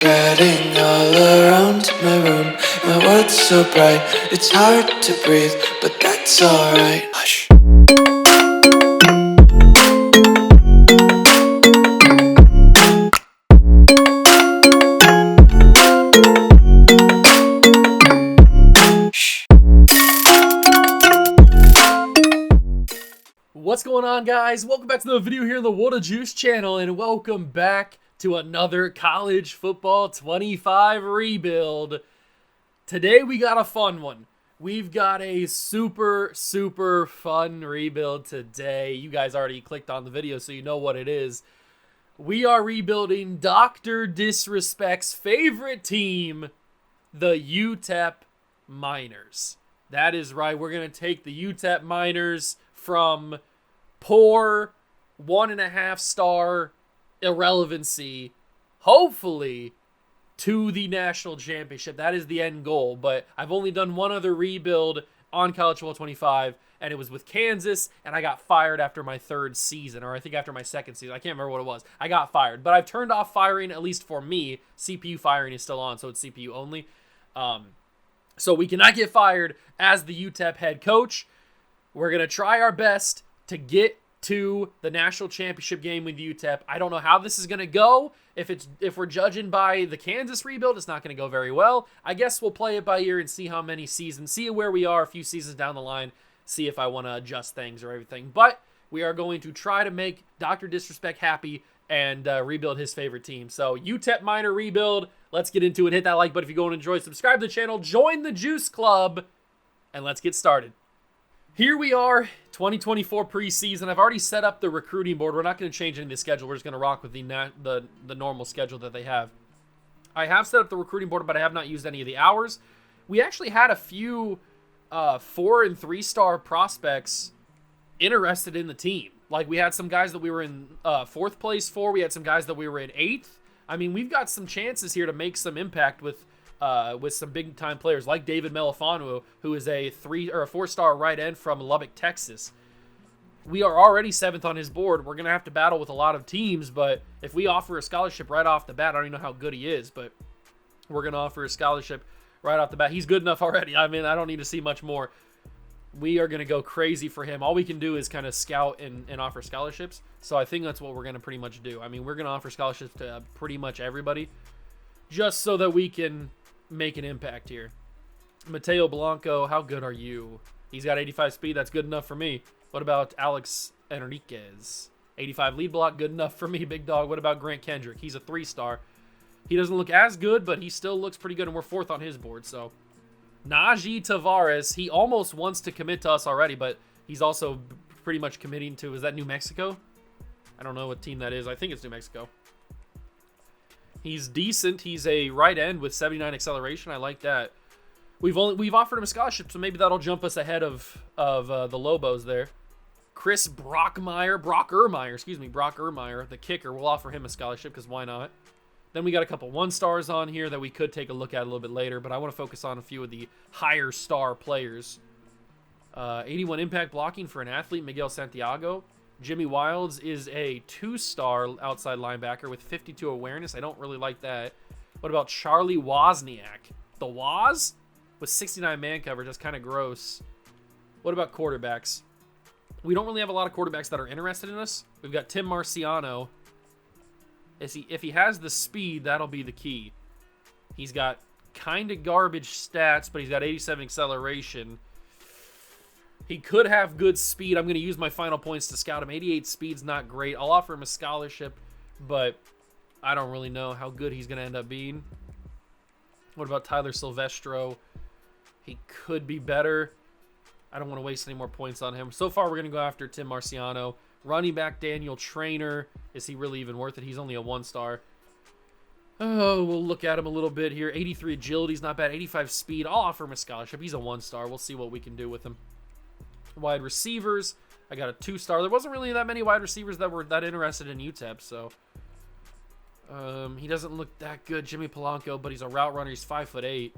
Getting all around my room, my world's so bright, it's hard to breathe, but that's alright. Hush. What's going on, guys? Welcome back to the video here on the Water Juice channel, and welcome back to another College Football 25 rebuild. Today we got a fun one. We've got a super fun rebuild today. You guys already clicked on the video, so you know what it is. We are rebuilding Dr. Disrespect's favorite team, the UTEP Miners. That is right. We're going to take the UTEP Miners from poor 1.5-star irrelevancy, hopefully, to the national championship. That is the end goal. But I've only done one other rebuild on College Football 25, and it was with Kansas, and I got fired after my third season, or I think after my second season. I can't remember what it was. I got fired. But I've turned off firing, at least for me. CPU firing is still on, so it's CPU only. So we cannot get fired as the UTEP head coach. We're going to try our best to get to the national championship game with UTEP. I don't know how this is going to go. If we're judging by the Kansas rebuild, it's not going to go very well. I guess we'll play it by ear and see how many seasons, see where we are a few seasons down the line, see if I want to adjust things or everything. But we are going to try to make Dr. Disrespect happy and rebuild his favorite team. So UTEP Miner rebuild. Let's get into it. Hit that like button if you go and enjoy. Subscribe to the channel. Join the Juice Club. And let's get started. Here we are, 2024 preseason. I've already set up the recruiting board. We're not going to change any of the schedule. We're just going to rock with the normal schedule that they have. I have set up the recruiting board, but I have not used any of the hours. We actually had a few 4- and 3-star prospects interested in the team. Like, we had some guys that we were in 4th place for. We had some guys that we were in 8th. I mean, we've got some chances here to make some impact with some big-time players like David Melifanu, who is a 3- or 4-star right end from Lubbock, Texas. We are already 7th on his board. We're going to have to battle with a lot of teams, but if we offer a scholarship right off the bat, I don't even know how good he is, but we're going to offer a scholarship right off the bat. He's good enough already. I mean, I don't need to see much more. We are going to go crazy for him. All we can do is kind of scout and offer scholarships, so I think that's what we're going to pretty much do. I mean, we're going to offer scholarships to pretty much everybody just so that we can make an impact here. Mateo Blanco, how good are you? He's got 85 speed. That's good enough for me. What about Alex Enriquez? 85 lead block, good enough for me, big dog. What about Grant Kendrick? He's a 3-star. He doesn't look as good, but he still looks pretty good, and we're 4th on his board. So Najee Tavares, he almost wants to commit to us already, but he's also pretty much committing to, is that New Mexico? I don't know what team that is. I think it's New Mexico. He's decent. He's a right end with 79 acceleration. I like that. We've offered him a scholarship, so maybe that'll jump us ahead of the Lobos there. Chris Brockmeyer, the kicker. We'll offer him a scholarship because why not? Then we got a couple 1-stars on here that we could take a look at a little bit later, but I want to focus on a few of the higher star players. 81 impact blocking for an athlete, Miguel Santiago. Jimmy Wilds is a 2-star outside linebacker with 52 awareness. I don't really like that. What about Charlie Wozniak? The Woz? With 69 man coverage. That's kind of gross. What about quarterbacks? We don't really have a lot of quarterbacks that are interested in us. We've got Tim Marciano. If he has the speed, that'll be the key. He's got kind of garbage stats, but he's got 87 acceleration. He could have good speed. I'm going to use my final points to scout him. 88 speed's not great. I'll offer him a scholarship, but I don't really know how good he's going to end up being. What about Tyler Silvestro? He could be better. I don't want to waste any more points on him. So far, we're going to go after Tim Marciano. Running back Daniel Trainer. Is he really even worth it? He's only a 1-star. Oh, we'll look at him a little bit here. 83 agility is not bad. 85 speed. I'll offer him a scholarship. He's a 1-star. We'll see what we can do with him. Wide receivers, I got a 2-star. There wasn't really that many wide receivers that were that interested in UTEP, so he doesn't look that good. Jimmy Polanco, but he's a route runner. He's 5'8".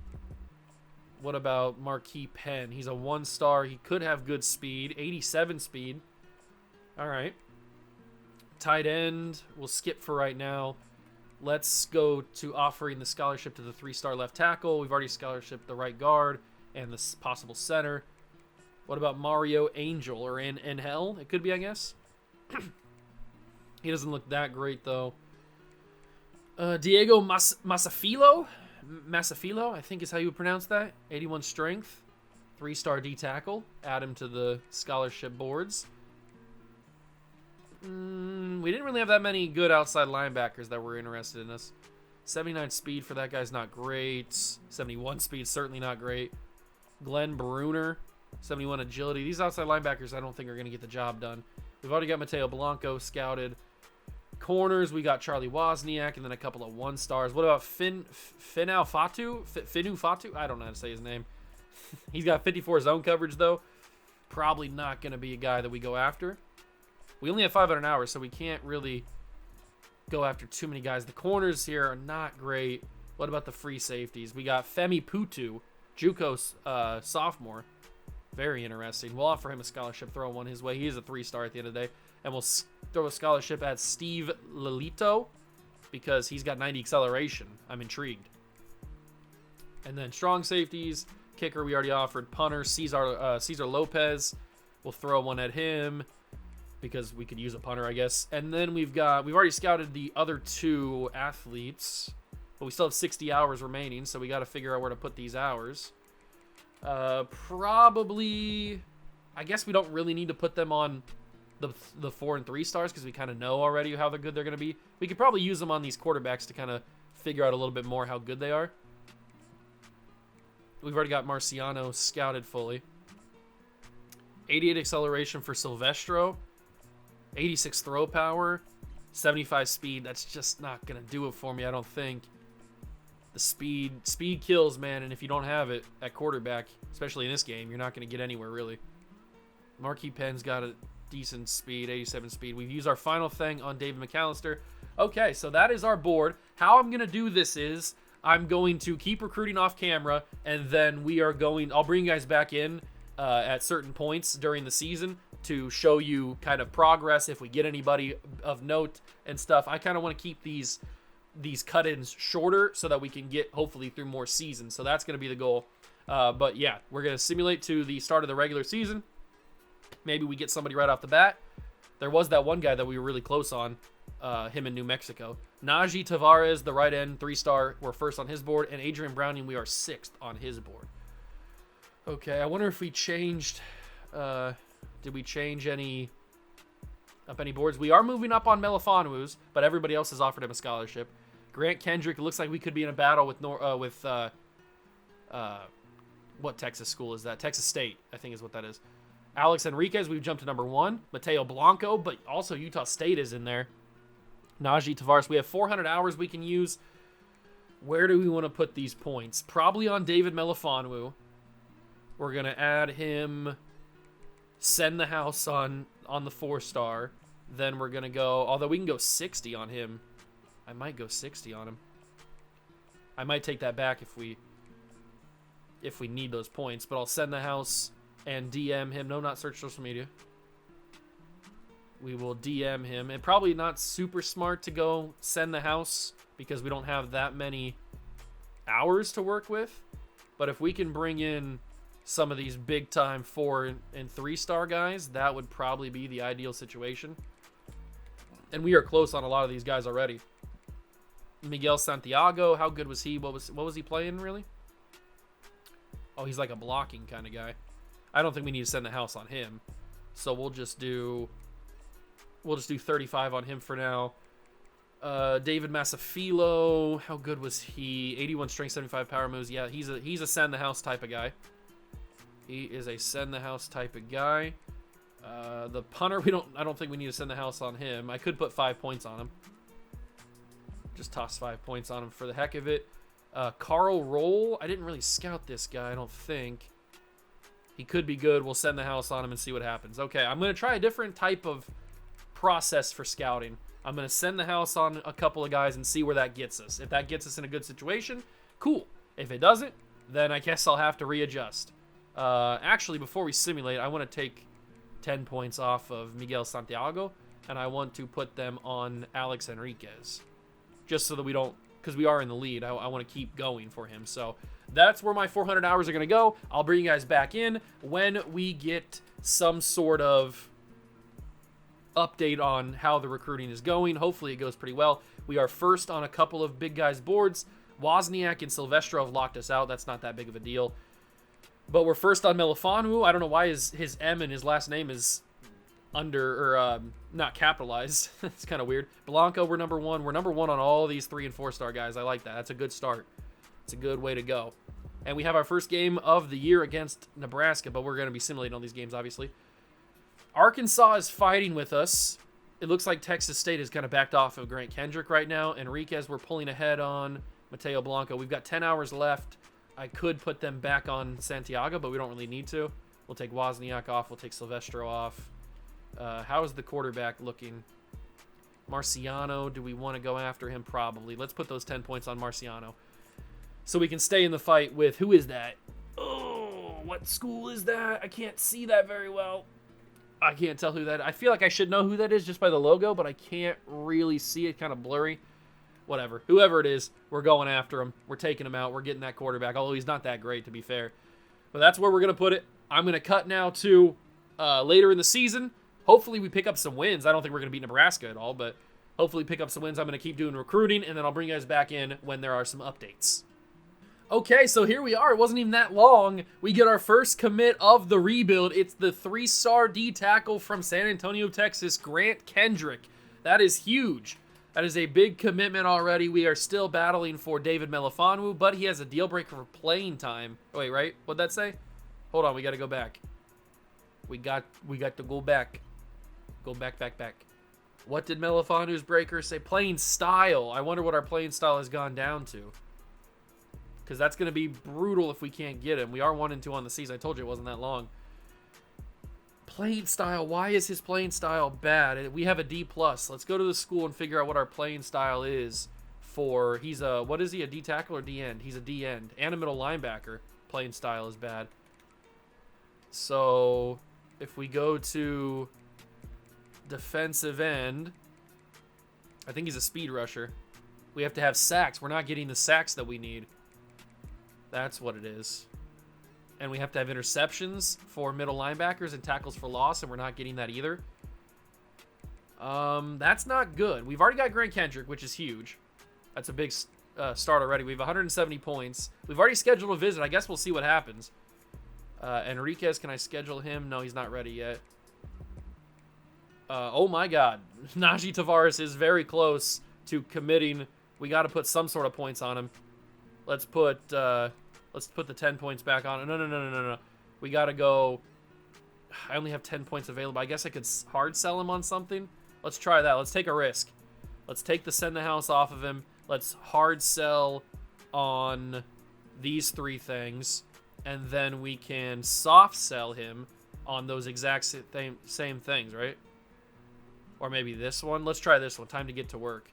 What about Marquis Penn? He's a 1-star. He could have good speed. 87 speed. All right. Tight end, we'll skip for right now. Let's go to offering the scholarship to the 3-star left tackle. We've already scholarshiped the right guard and the possible center. What about Mario Angel or Angel? It could be, I guess. He doesn't look that great, though. Diego Masafilo, I think is how you would pronounce that. 81 strength, 3-star D tackle. Add him to the scholarship boards. We didn't really have that many good outside linebackers that were interested in us. 79 speed for that guy's not great. 71 speed, certainly not great. Glenn Bruner, 71 agility. These outside linebackers I don't think are going to get the job done. We've already got Mateo Blanco scouted. Corners, we got Charlie Wozniak and then a couple of 1-stars. What about Finu Fatu? I don't know how to say his name. He's got 54 zone coverage, though. Probably not going to be a guy that we go after. We only have 500 hours, so we can't really go after too many guys. The corners here are not great. What about the free safeties? We got Femi Putu, JUCO sophomore. Very interesting. We'll offer him a scholarship, throw one his way. He is a 3-star at the end of the day. And we'll throw a scholarship at Steve Lilito because he's got 90 acceleration. I'm intrigued. And then strong safeties. Kicker we already offered. Punter, Cesar Lopez. We'll throw one at him because we could use a punter, I guess. And then we've already scouted the other 2 athletes. But we still have 60 hours remaining, so we got to figure out where to put these hours. Probably, I guess we don't really need to put them on the 4 and 3 stars because we kind of know already how good they're going to be. We could probably use them on these quarterbacks to kind of figure out a little bit more how good they are. We've already got Marciano scouted fully. 88 acceleration for Silvestro. 86 throw power. 75 speed. That's just not going to do it for me, I don't think. The speed kills, man, and if you don't have it at quarterback, especially in this game, you're not going to get anywhere, really. Marquis Penn's got a decent speed, 87 speed. We've used our final thing on David McAllister. Okay, so that is our board. How I'm going to do this is I'm going to keep recruiting off camera, and then I'll bring you guys back in at certain points during the season to show you kind of progress, if we get anybody of note and stuff. I kind of want to keep these cut-ins shorter so that we can get hopefully through more seasons. So that's going to be the goal. But yeah, we're going to simulate to the start of the regular season. Maybe we get somebody right off the bat. There was that one guy that we were really close on, him in New Mexico. Najee Tavares, the right end, 3-star. We're first on his board. And Adrian Browning, we are 6th on his board. Okay, I wonder if we changed... did we change any boards? We are moving up on Melifonwu's, but everybody else has offered him a scholarship. Grant Kendrick, it looks like we could be in a battle with what Texas school is that? Texas State, I think is what that is. Alex Enriquez, we've jumped to number 1. Mateo Blanco, but also Utah State is in there. Najee Tavares, we have 400 hours we can use. Where do we want to put these points? Probably on David Melifonwu. We're going to add him, send the house on the 4-star. Then we're going to go, although we can go 60 on him. I might go 60 on him. I might take that back if we need those points, but I'll send the house and DM him. No, not search social media. We will DM him. And probably not super smart to go send the house because we don't have that many hours to work with. But if we can bring in some of these big-time 4 and 3-star guys, that would probably be the ideal situation. And we are close on a lot of these guys already. Miguel Santiago, how good was he? What was he playing, really? Oh, he's like a blocking kind of guy. I don't think we need to send the house on him. So we'll just do 35 on him for now. David Masafilo, how good was he? 81 strength, 75 power moves. Yeah, he's a send the house type of guy. He is a send the house type of guy. The punter, I don't think we need to send the house on him. I could put 5 points on him. Just toss 5 points on him for the heck of it. Carl Roll, I didn't really scout this guy, I don't think. He could be good. We'll send the house on him and see what happens. Okay, I'm going to try a different type of process for scouting. I'm going to send the house on a couple of guys and see where that gets us. If that gets us in a good situation, cool. If it doesn't, then I guess I'll have to readjust. Actually, before we simulate, I want to take 10 points off of Miguel Santiago, and I want to put them on Alex Enriquez. just so that we don't, because we are in the lead. I want to keep going for him. So that's where my 400 hours are going to go. I'll bring you guys back in when we get some sort of update on how the recruiting is going. Hopefully it goes pretty well. We are first on a couple of big guys boards. Wozniak and Silvestro have locked us out. That's not that big of a deal. But we're first on Melifonwu. I don't know why his M and his last name is under, or not capitalized. It's kind of weird. Blanco, we're number 1. We're number 1 on all these 3- and 4-star guys. I like that. That's a good start. It's a good way to go. And we have our first game of the year against Nebraska, but we're going to be simulating all these games, obviously. Arkansas is fighting with us. It looks like Texas State has kind of backed off of Grant Kendrick right now. Enriquez, we're pulling ahead on Mateo Blanco. We've got 10 hours left. I could put them back on Santiago, but we don't really need to. We'll take Wozniak off. We'll take Silvestro off. How is the quarterback looking? Marciano, do we want to go after him? Probably. Let's put those 10 points on Marciano so we can stay in the fight with, who is that? Oh, what school is that? I can't see that very well. I can't tell who that is. I feel like I should know who that is just by the logo, but I can't really see it. Kind of blurry. Whatever. Whoever it is, we're going after him. We're taking him out. We're getting that quarterback, although he's not that great, to be fair. But that's where we're going to put it. I'm going to cut now to later in the season. Hopefully we pick up some wins. I don't think we're going to beat Nebraska at all, but hopefully pick up some wins. I'm going to keep doing recruiting, and then I'll bring you guys back in when there are some updates. Okay, so here we are. It wasn't even that long. We get our first commit of the rebuild. It's the 3-star D tackle from San Antonio, Texas, Grant Kendrick. That is huge. That is a big commitment already. We are still battling for David Melifonwu, but he has a deal breaker for playing time. Oh, wait, right? What'd that say? Hold on, we got to go back. We got to go back. Go back. What did Melifonwu's breaker say? Playing style. I wonder what our playing style has gone down to. Because that's going to be brutal if we can't get him. We are 1-2 on the season. I told you it wasn't that long. Playing style. Why is his playing style bad? We have a D+. Let's go to the school and figure out what our playing style is for. He's a, what is he, a D tackle or D end? He's a D end. And a middle linebacker. Playing style is bad. So if we go to defensive end, I think he's a speed rusher. We have to have sacks. We're not getting the sacks that we need. That's what it is. And we have to have interceptions for middle linebackers and tackles for loss, and we're not getting that either. That's not good. We've already got Grant Kendrick, which is huge. That's a big start already. We have 170 points. We've already scheduled a visit. I guess we'll see what happens. Enriquez, can I schedule him? No, he's not ready yet. Oh my God. Najee Tavares is very close to committing. We got to put some sort of points on him. Let's put the 10 points back on. No. We got to go. I only have 10 points available. I guess I could hard sell him on something. Let's try that. Let's take a risk. Let's take the send the house off of him. Let's hard sell on these 3 things. And then we can soft sell him on those exact same things, right? Or maybe this one. Let's try this one. Time to get to work.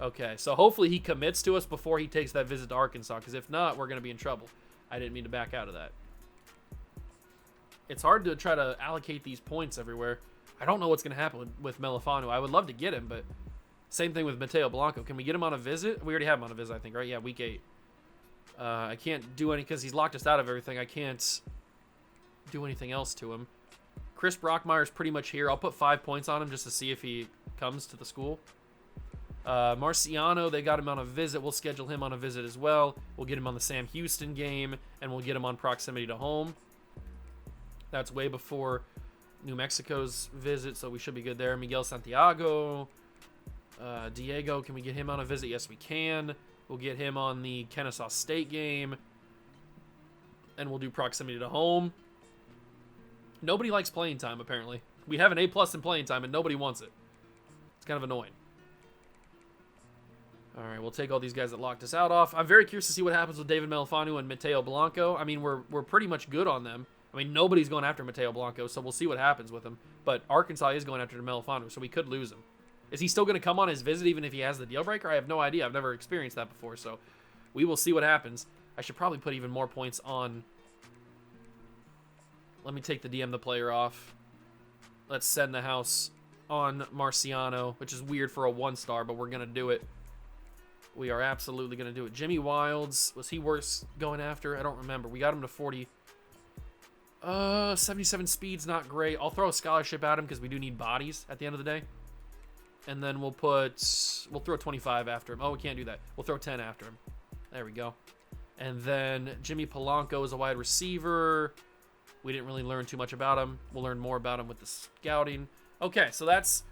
Okay, so hopefully he commits to us before he takes that visit to Arkansas, because if not, we're going to be in trouble. I didn't mean to back out of that. It's hard to try to allocate these points everywhere. I don't know what's going to happen with Melifonwu. I would love to get him, but same thing with Mateo Blanco. Can we get him on a visit? We already have him on a visit, I think, right? Yeah, week 8. I can't do any, because he's locked us out of everything. I can't do anything else to him. Chris Brockmeyer's pretty much here. I'll put 5 points on him just to see if he comes to the school. Marciano, they got him on a visit. We'll schedule him on a visit as well. We'll get him on the Sam Houston game, and we'll get him on proximity to home. That's way before New Mexico's visit, so we should be good there. Miguel Santiago. Diego, can we get him on a visit? Yes, we can. We'll get him on the Kennesaw State game, and we'll do proximity to home. Nobody likes playing time, apparently. We have an A+ in playing time, and nobody wants it. It's kind of annoying. All right, we'll take all these guys that locked us out off. I'm very curious to see what happens with David Melifonwu and Mateo Blanco. I mean, we're pretty much good on them. I mean, nobody's going after Mateo Blanco, so we'll see what happens with him. But Arkansas is going after Melifonwu, so we could lose him. Is he still going to come on his visit even if he has the deal breaker? I have no idea. I've never experienced that before, so we will see what happens. I should probably put even more points on. Let me take the DM the player off. Let's send the house on Marciano, which is weird for a 1-star, but we're going to do it. We are absolutely going to do it. Jimmy Wilds, was he worse going after? I don't remember. We got him to 40. 77 speed's not great. I'll throw a scholarship at him because we do need bodies at the end of the day. And then we'll throw 25 after him. Oh, we can't do that. We'll throw 10 after him. There we go. And then Jimmy Polanco is a wide receiver. We didn't really learn too much about him. We'll learn more about him with the scouting. Okay, so that's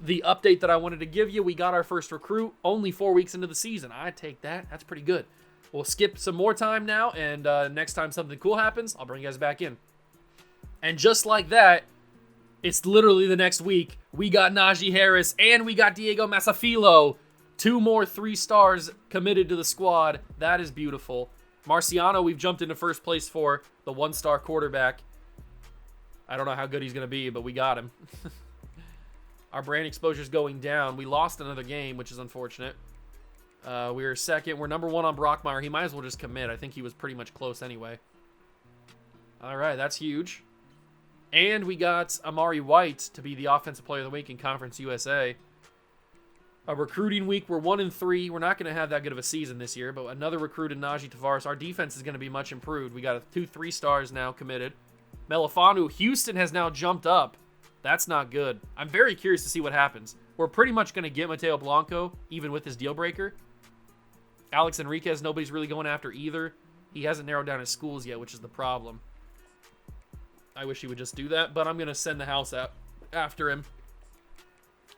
the update that I wanted to give you. We got our first recruit only 4 weeks into the season. I take that. That's pretty good. We'll skip some more time now, and next time something cool happens, I'll bring you guys back in. And just like that, it's literally the next week. We got Najee Harris and we got Diego Masafilo. 2 more 3 stars committed to the squad. That is beautiful. Marciano, we've jumped into first place for the 1-star quarterback. I don't know how good he's going to be, but we got him. Our brand exposure is going down. We lost another game, which is unfortunate. We are second. We're number 1 on Brockmeyer. He might as well just commit. I think he was pretty much close anyway. All right, that's huge. And we got Amari White to be the Offensive Player of the Week in Conference USA. A recruiting week, we're 1-3. We're not going to have that good of a season this year, but another recruit in Najee Tavares. Our defense is going to be much improved. We got 2 3-stars now committed. Melifanu, Houston has now jumped up. That's not good. I'm very curious to see what happens. We're pretty much going to get Mateo Blanco, even with his deal breaker. Alex Enriquez, nobody's really going after either. He hasn't narrowed down his schools yet, which is the problem. I wish he would just do that, but I'm going to send the house out after him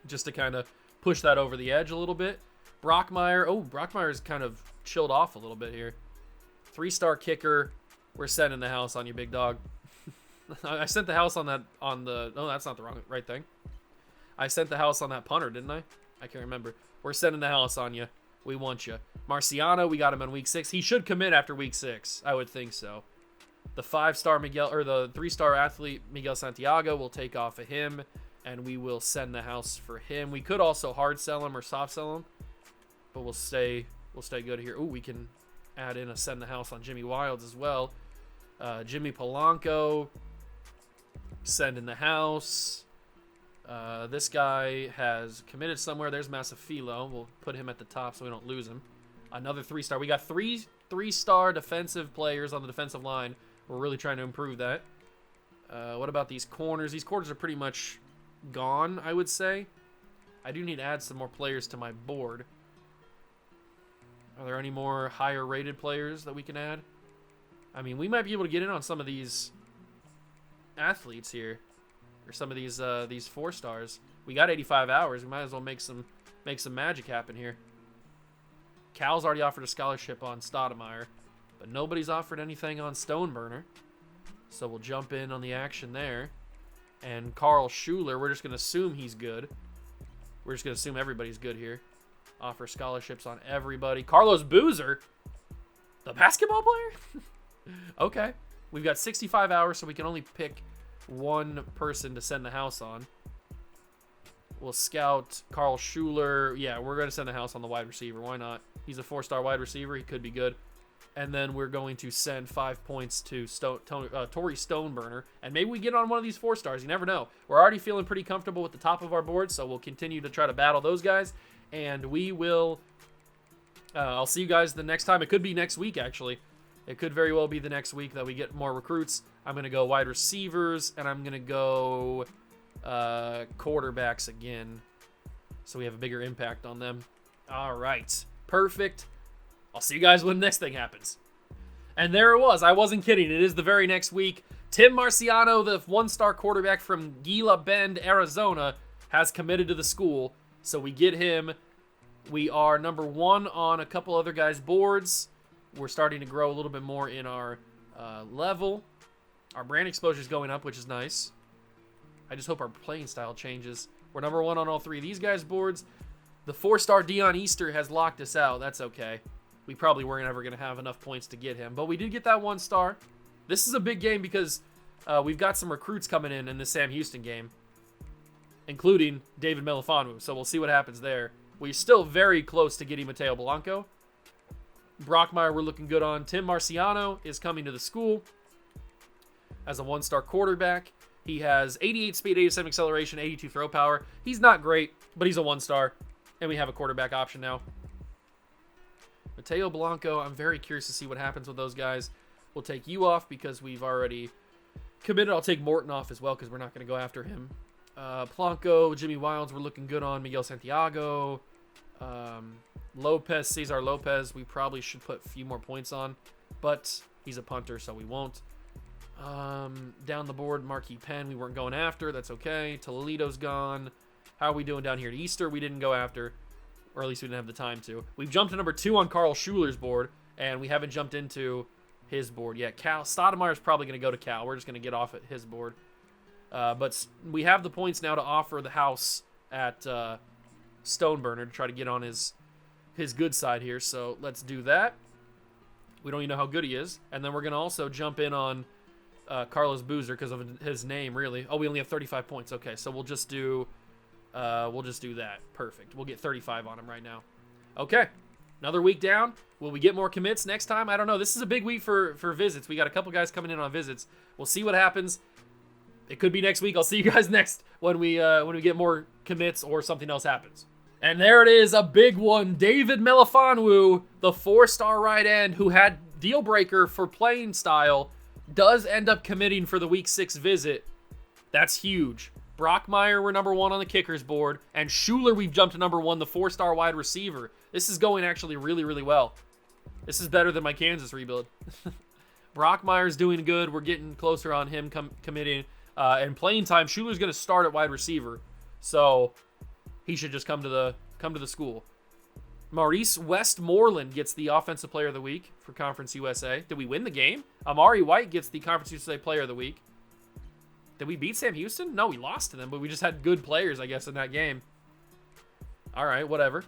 just to kind of push that over the edge a little bit. Brockmeyer. Oh, Brockmeyer's kind of chilled off a little bit here. 3-star kicker. We're sending the house on you, big dog. I sent the house on that, no, that's not the right thing. I sent the house on that punter, didn't I? I can't remember. We're sending the house on you. We want you. Marciano, we got him in week 6. He should commit after week 6. I would think so. The 5-star Miguel, or the 3-star athlete Miguel Santiago, will take off of him, and we will send the house for him. We could also hard sell him or soft sell him, but we'll stay good here. Ooh, we can add in a send the house on Jimmy Wilds as well. Jimmy Polanco, send in the house. This guy has committed somewhere. There's Masafilo. We'll put him at the top so we don't lose him. Another 3-star. We got 3-star defensive players on the defensive line. We're really trying to improve that. What about these corners? These corners are pretty much gone, I would say. I do need to add some more players to my board. Are there any more higher rated players that we can add? I mean, we might be able to get in on some of these athletes here, or some of these 4-stars. We got 85 hours. We might as well make some magic happen here. Cal's already offered a scholarship on Stoudemire, but nobody's offered anything on Stoneburner. So we'll jump in on the action there. And Carl Schuler, we're just going to assume he's good. We're just going to assume everybody's good here. Offer scholarships on everybody. Carlos Boozer, the basketball player? Okay. We've got 65 hours, so we can only pick one person to send the house on. We'll scout Carl Schuler. Yeah, we're going to send the house on the wide receiver. Why not? He's a 4-star wide receiver. He could be good. And then we're going to send 5 points to Torrey Stoneburner. And maybe we get on one of these 4-stars. You never know. We're already feeling pretty comfortable with the top of our board, so we'll continue to try to battle those guys. And we will... I'll see you guys the next time. It could be next week, actually. It could very well be the next week that we get more recruits. I'm going to go wide receivers, and I'm going to go quarterbacks again, so we have a bigger impact on them. All right. Perfect. I'll see you guys when the next thing happens. And there it was. I wasn't kidding. It is the very next week. Tim Marciano, the 1-star quarterback from Gila Bend, Arizona, has committed to the school. So we get him. We are number 1 on a couple other guys' boards. We're starting to grow a little bit more in our level. Our brand exposure is going up, which is nice. I just hope our playing style changes. We're number 1 on all 3 of these guys' boards. The 4-star Dion Easter has locked us out. That's okay. We probably weren't ever going to have enough points to get him. But we did get that 1-star. This is a big game because we've got some recruits coming in this Sam Houston game, including David Melifanu. So we'll see what happens there. We're still very close to getting Mateo Blanco. Brockmeyer we're looking good on. Tim Marciano is coming to the school as a 1-star quarterback. He has 88 speed, 87 acceleration, 82 throw power. He's not great, but he's a 1-star. And we have a quarterback option now. Mateo Blanco, I'm very curious to see what happens with those guys. We'll take you off because we've already committed. I'll take Morton off as well because we're not going to go after him. Blanco, Jimmy Wilds, we're looking good on. Miguel Santiago. Lopez, Cesar Lopez, we probably should put a few more points on, but he's a punter, so we won't. Down the board, Marquis Penn, we weren't going after. That's okay. Toledo's gone. How are we doing down here at Easter? We didn't go after, or at least we didn't have the time to. We've jumped to number 2 on Carl Schuler's board, and we haven't jumped into his board yet. Cal Stoudemire's probably going to go to Cal. We're just going to get off at his board. But we have the points now to offer the house at Stoneburner to try to get on his good side here. So let's do that. We don't even know how good he is. And then we're going to also jump in on Carlos Boozer because of his name, really. Oh, we only have 35 points. Okay, so we'll just do that. Perfect. We'll get 35 on him right now. Okay, another week down. Will we get more commits next time? I don't know. This is a big week for visits. We got a couple guys coming in on visits. We'll see what happens. It could be next week. I'll see you guys next when we get more commits or something else happens. And there it is, a big one. David Melifonwu, the 4-star right end who had deal breaker for playing style, does end up committing for the week 6 visit. That's huge. Brockmeyer, we're number 1 on the kickers board, and Schuler, we've jumped to number 1, the 4-star wide receiver. This is going actually really, really well. This is better than my Kansas rebuild. Brockmeyer's doing good. We're getting closer on him committing. And playing time, Schuler's going to start at wide receiver, so he should just come to the school. Maurice Westmoreland gets the Offensive Player of the Week for Conference USA. Did we win the game? Amari White gets the Conference USA Player of the Week. Did we beat Sam Houston? No, we lost to them, but we just had good players, I guess, in that game. All right, whatever.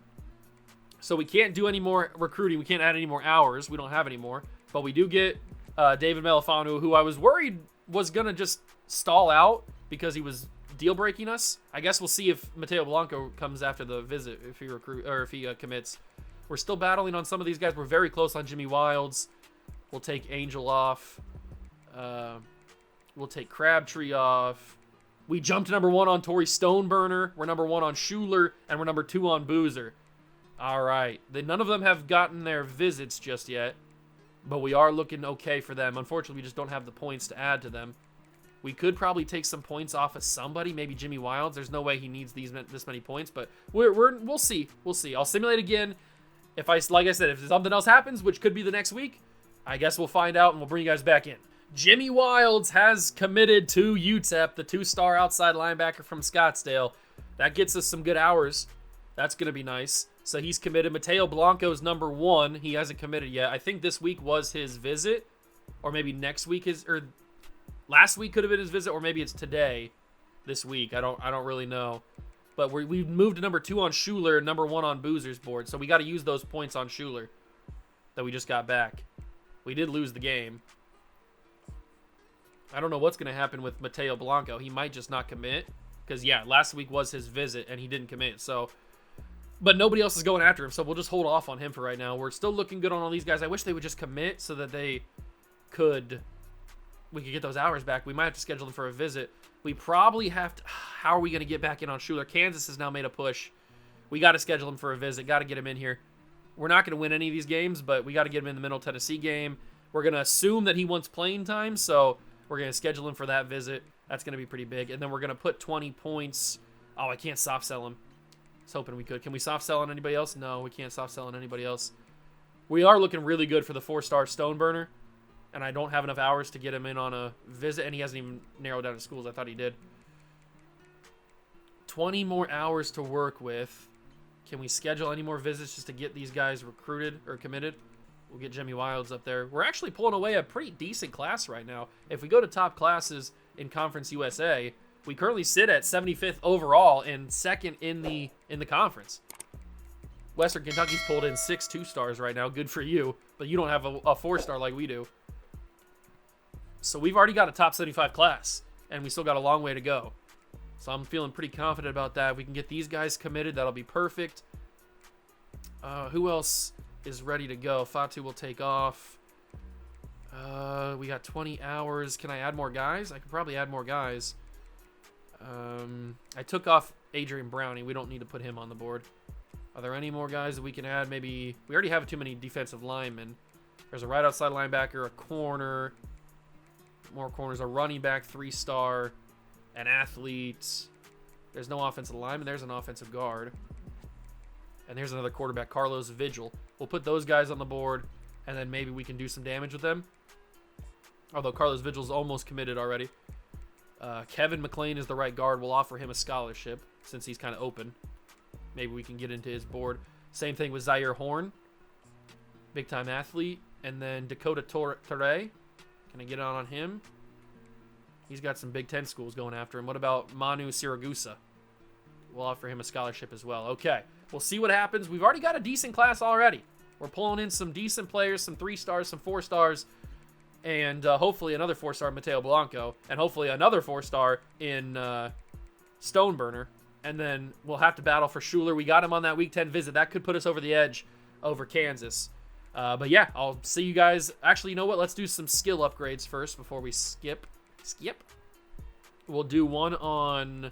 So we can't do any more recruiting. We can't add any more hours. We don't have any more. But we do get David Melifonwu, who I was worried was going to just stall out because he was deal breaking us. I guess we'll see if Mateo Blanco comes after the visit, if he commits. We're still battling on some of these guys. We're very close on Jimmy Wilds. We'll take Angel off. We'll take Crabtree off. We jumped to number 1 on Torrey Stoneburner. We're number 1 on Schuler, and we're number 2 on Boozer. All right. None of them have gotten their visits just yet, but we are looking okay for them. Unfortunately, we just don't have the points to add to them. We could probably take some points off of somebody, maybe Jimmy Wilds. There's no way he needs this many points, but we'll see. We'll see. I'll simulate again. Like I said, if something else happens, which could be the next week, I guess we'll find out and we'll bring you guys back in. Jimmy Wilds has committed to UTEP, the 2-star outside linebacker from Scottsdale. That gets us some good hours. That's going to be nice. So he's committed. Mateo Blanco's number 1. He hasn't committed yet. I think this week was his visit, or maybe next week or last week could have been his visit, or maybe it's today, this week. I don't really know. But we've moved to number 2 on Schuler, number 1 on Boozer's board. So we got to use those points on Schuler that we just got back. We did lose the game. I don't know what's going to happen with Mateo Blanco. He might just not commit. Because, yeah, last week was his visit, and he didn't commit. So, but nobody else is going after him, so we'll just hold off on him for right now. We're still looking good on all these guys. I wish they would just commit so that we could get those hours back. We might have to schedule them for a visit. We probably have to. How are we going to get back in on Schuler? Kansas has now made a push. We got to schedule him for a visit. Got to get him in here. We're not going to win any of these games, but we got to get him in the Middle Tennessee game. We're going to assume that he wants playing time, so we're going to schedule him for that visit. That's going to be pretty big. And then we're going to put 20 points. Oh, I can't soft sell him. I was hoping we could. Can we soft sell on anybody else? No, we can't soft sell on anybody else. We are looking really good for the 4-star Stoneburner, and I don't have enough hours to get him in on a visit, and he hasn't even narrowed down his schools. I thought he did. 20 more hours to work with. Can we schedule any more visits just to get these guys recruited or committed? We'll get Jimmy Wilds up there. We're actually pulling away a pretty decent class right now. If we go to top classes in Conference USA, we currently sit at 75th overall and second in the conference. Western Kentucky's pulled in 6 2-stars right now. Good for you, but you don't have a 4-star like we do. So we've already got a top 75 class, and we still got a long way to go. So I'm feeling pretty confident about that. If we can get these guys committed, that'll be perfect. Who else is ready to go? Fatu will take off. We got 20 hours. Can I add more guys? I could probably add more guys. I took off Adrian Browning. We don't need to put him on the board. Are there any more guys that we can add? Maybe we already have too many defensive linemen. There's a right outside linebacker, a corner, more corners, a running back, 3-star, an athlete. There's no offensive lineman. There's an offensive guard. And here's another quarterback, Carlos Vigil. We'll put those guys on the board, and then maybe we can do some damage with them. Although Carlos Vigil's almost committed already. Kevin McLean is the right guard. We'll offer him a scholarship since he's kind of open. Maybe we can get into his board. Same thing with Zaire Horn, big-time athlete. And then Dakota Torre. Can I get on him? He's got some Big Ten schools going after him. What about Manu Siragusa? We'll offer him a scholarship as well. Okay, we'll see what happens. We've already got a decent class already. We're pulling in some decent players, some 3-stars, some 4-stars, and hopefully another 4-star Mateo Blanco, and hopefully another 4-star in Stoneburner. And then we'll have to battle for Schuler. We got him on that Week 10 visit. That could put us over the edge over Kansas. But yeah, I'll see you guys. Actually, you know what? Let's do some skill upgrades first before we skip. We'll do one on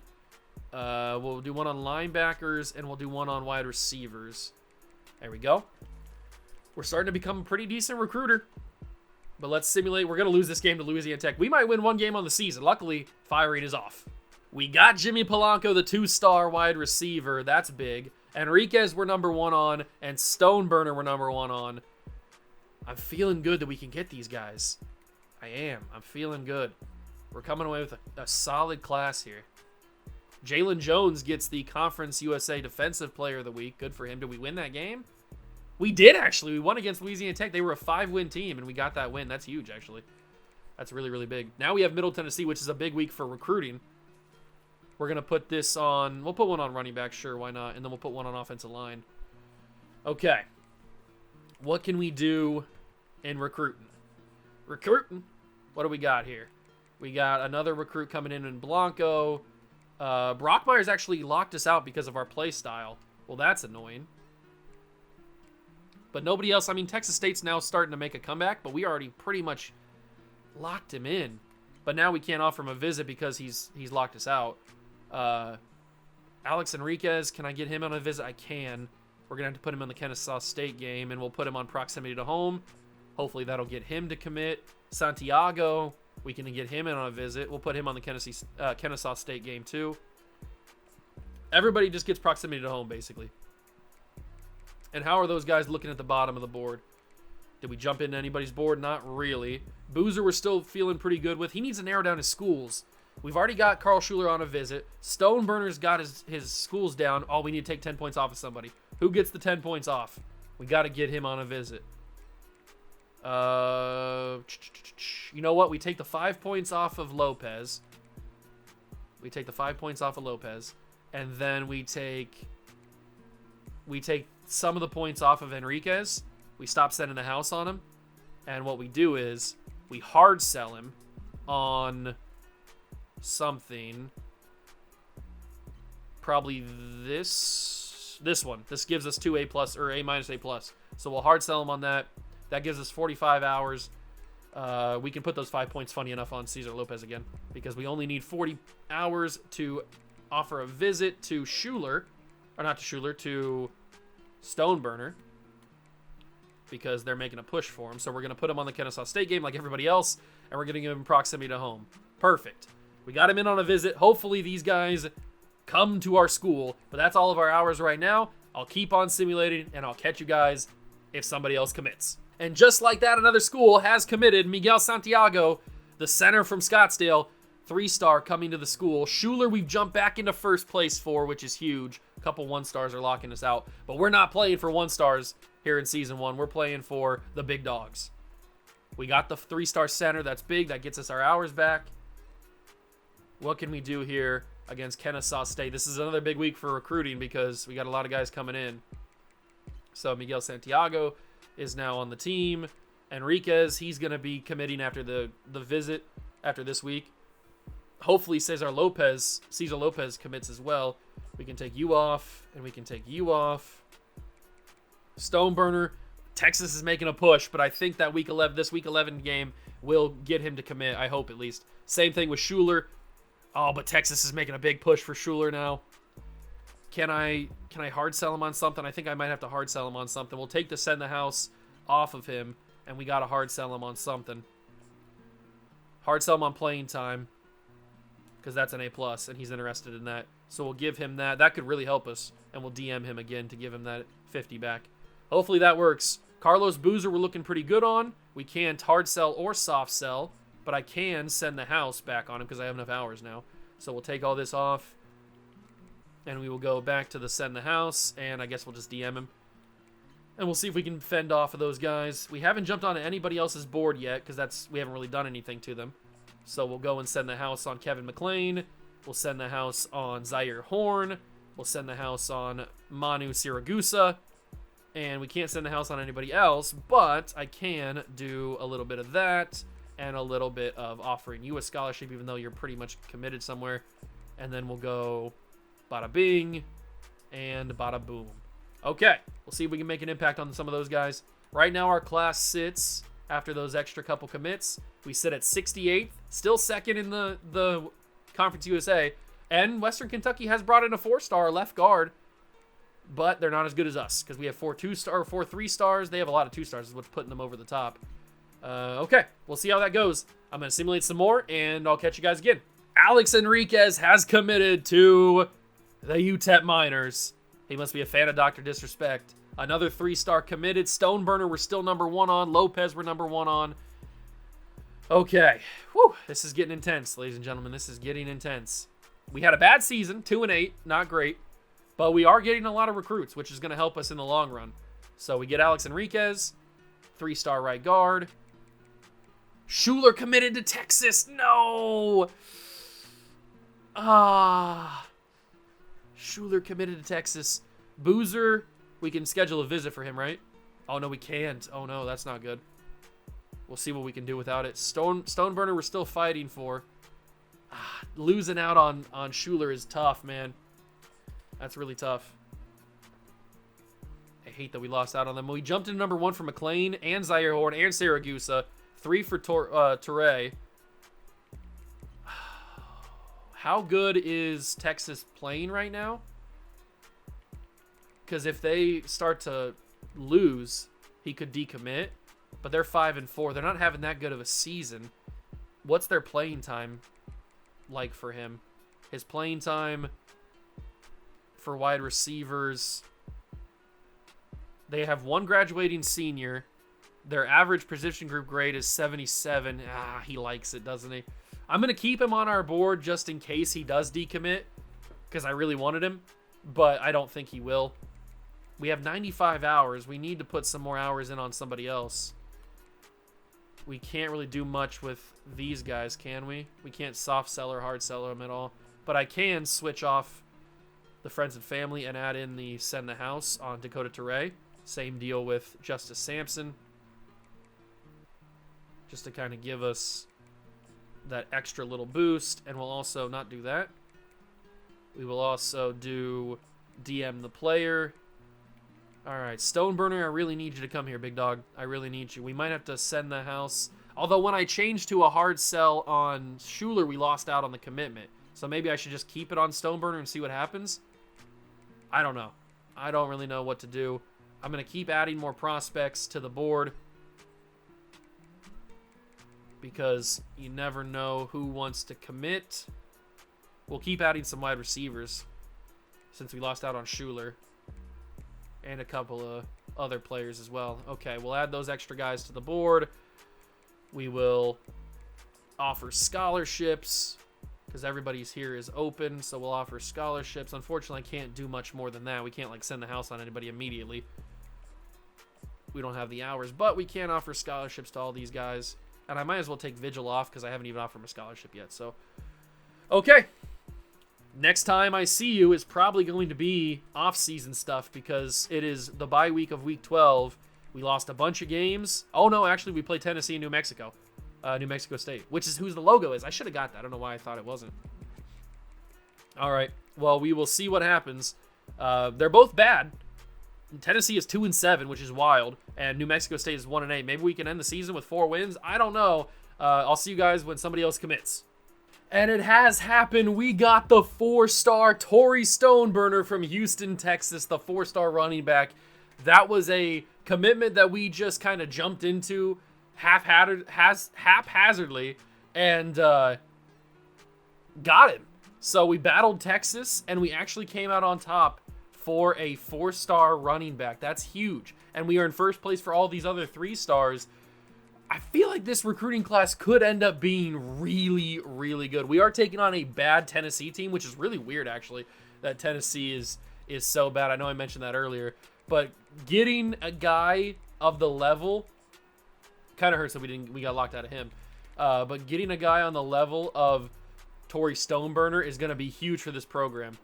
linebackers, and we'll do one on wide receivers. There we go. We're starting to become a pretty decent recruiter. But let's simulate. We're going to lose this game to Louisiana Tech. We might win one game on the season. Luckily, firing is off. We got Jimmy Polanco, the 2-star wide receiver. That's big. Enriquez we're number 1 on, and Stoneburner we're number 1 on. I'm feeling good that we can get these guys. I am. I'm feeling good. We're coming away with a solid class here. Jalen Jones gets the Conference USA Defensive Player of the Week. Good for him. Did we win that game? We did, actually. We won against Louisiana Tech. They were a 5-win team, and we got that win. That's huge, actually. That's really, really big. Now we have Middle Tennessee, which is a big week for recruiting. We're going to put this on... We'll put one on running back, sure, why not? And then we'll put one on offensive line. Okay. What can we do in recruiting? What do we got here? We got another recruit coming in Blanco. Brockmeyer's actually locked us out because of our play style. Well, that's annoying. But nobody else... I mean, Texas State's now starting to make a comeback, but we already pretty much locked him in. But now we can't offer him a visit because he's locked us out. Alex Enriquez, can I get him on a visit? I can. We're going to have to put him in the Kennesaw State game, and we'll put him on proximity to home. Hopefully that'll get him to commit. Santiago, we can get him in on a visit. We'll put him on the Kennesaw State game too. Everybody just gets proximity to home, basically. And how are those guys looking at the bottom of the board? Did we jump into anybody's board? Not really. Boozer we're still feeling pretty good with. He needs to narrow down his schools. We've already got Carl Schuler on a visit. Stoneburner's got his schools down. Oh, we need to take 10 points off of somebody. Who gets the 10 points off? We got to get him on a visit. You know what? We take the 5 points off of Lopez. And then we take some of the points off of Enriquez. We stop sending the house on him. And what we do is we hard sell him on something. Probably this one. This gives us 2 A+ or A- A+. So we'll hard sell him on that. That gives us 45 hours. We can put those 5 points, funny enough, on Cesar Lopez again because we only need 40 hours to offer a visit to Schuler, or not to Schuler, to Stoneburner, because they're making a push for him. So we're going to put him on the Kennesaw State game like everybody else, and we're going to give him proximity to home. Perfect. We got him in on a visit. Hopefully these guys come to our school, but that's all of our hours right now. I'll keep on simulating, and I'll catch you guys if somebody else commits. And just like that, another school has committed. Miguel Santiago, the center from Scottsdale, 3-star coming to the school. Schuler, we've jumped back into first place for, which is huge. A couple 1-stars are locking us out, but we're not playing for 1-stars here in Season 1. We're playing for the big dogs. We got the 3-star center. That's big. That gets us our hours back. What can we do here against Kennesaw State? This is another big week for recruiting because we got a lot of guys coming in. So Miguel Santiago is now on the team. Enriquez, he's going to be committing after the visit after this week. Hopefully Cesar Lopez commits as well. We can take you off, and we can take you off. Stoneburner, Texas is making a push, but I think that this week 11 game will get him to commit. I hope at least. Same thing with Schuler. Oh, but Texas is making a big push for Schuler now. Can I hard sell him on something? I think I might have to hard sell him on something. We'll take the send the house off of him, and we got to hard sell him on something. Hard sell him on playing time, because that's an A+, and he's interested in that. So we'll give him that. That could really help us, and we'll DM him again to give him that 50 back. Hopefully that works. Carlos Boozer we're looking pretty good on. We can't hard sell or soft sell, but I can send the house back on him because I have enough hours now. So we'll take all this off, and we will go back to the send the house, and I guess we'll just DM him. And we'll see if we can fend off of those guys. We haven't jumped onto anybody else's board yet because we haven't really done anything to them. So we'll go and send the house on Kevin McLean. We'll send the house on Zaire Horn. We'll send the house on Manu Siragusa. And we can't send the house on anybody else, but I can do a little bit of that and a little bit of offering you a scholarship, even though you're pretty much committed somewhere. And then we'll go bada bing and bada boom. Okay, we'll see if we can make an impact on some of those guys. Right now our class sits, after those extra couple commits, we sit at 68th, still second in the Conference USA. And Western Kentucky has brought in a 4-star left guard, but they're not as good as us because we have 4 2-star, 4 3-stars. They have a lot of 2-stars, is what's putting them over the top. Okay, we'll see how that goes. I'm going to simulate some more, and I'll catch you guys again. Alex Enriquez has committed to the UTEP Miners. He must be a fan of Dr. Disrespect. Another 3-star committed. Stoneburner we're still number 1 on. Lopez we're number 1 on. Okay. Whew. This is getting intense, ladies and gentlemen. This is getting intense. We had a bad season, 2-8. Not great. But we are getting a lot of recruits, which is going to help us in the long run. So we get Alex Enriquez, 3-star right guard. Schuler committed to Texas. No! Schuler committed to Texas. Boozer, we can schedule a visit for him, right? Oh, no, we can't. Oh, no, that's not good. We'll see what we can do without it. Stoneburner we're still fighting for. Losing out on Schuler is tough, man. That's really tough. I hate that we lost out on them. We jumped into number 1 for McLean and Zaire Horn and Siragusa. 3 for Toure. How good is Texas playing right now? Because if they start to lose, he could decommit. But they're 5-4. They're not having that good of a season. What's their playing time like for him? His playing time for wide receivers, they have 1 graduating senior. Their average position group grade is 77. He likes it, doesn't he? I'm going to keep him on our board just in case he does decommit because I really wanted him, but I don't think he will. We have 95 hours. We need to put some more hours in on somebody else. We can't really do much with these guys, can we? We can't soft sell or hard sell them at all, but I can switch off the friends and family and add in the send the house on Dakota Toure. Same deal with Justice Sampson, just to kind of give us that extra little boost. And we'll also not do that. We will also do DM the player. All right, Stoneburner, I really need you to come here, big dog. I really need you. We might have to send the house. Although when I changed to a hard sell on Schuler, we lost out on the commitment. So maybe I should just keep it on Stoneburner and see what happens. I don't know. I don't really know what to do. I'm going to keep adding more prospects to the board because you never know who wants to commit. We'll keep adding some wide receivers since we lost out on Schuler and a couple of other players as well. Okay, we'll add those extra guys to the board. We will offer scholarships because everybody's here is open, so we'll offer scholarships. Unfortunately, I can't do much more than that. We can't like send the house on anybody immediately. We don't have the hours, but we can offer scholarships to all these guys. And I might as well take Vigil off because I haven't even offered him a scholarship yet. So, okay. Next time I see you is probably going to be off-season stuff because it is the bye week of Week 12. We lost a bunch of games. Oh, no, actually, we played Tennessee and New Mexico. New Mexico State, which is whose the logo is. I should have got that. I don't know why I thought it wasn't. All right. Well, we will see what happens. They're both bad. Tennessee is 2-7, which is wild, and New Mexico State is 1-8. Maybe we can end the season with 4 wins. I don't know. I'll see you guys when somebody else commits. And it has happened. We got the 4-star Torrey Stoneburner from Houston, Texas, the 4-star running back. That was a commitment that we just kind of jumped into haphazardly and got him. So we battled Texas, and we actually came out on top for a 4-star running back. That's huge. And we are in first place for all these other 3 stars. I feel like this recruiting class could end up being really, really good. We are taking on a bad Tennessee team, which is really weird, actually, that Tennessee is so bad. I know I mentioned that earlier. But getting a guy of the level kind of hurts that we got locked out of him. But getting a guy on the level of Torrey Stoneburner is going to be huge for this program.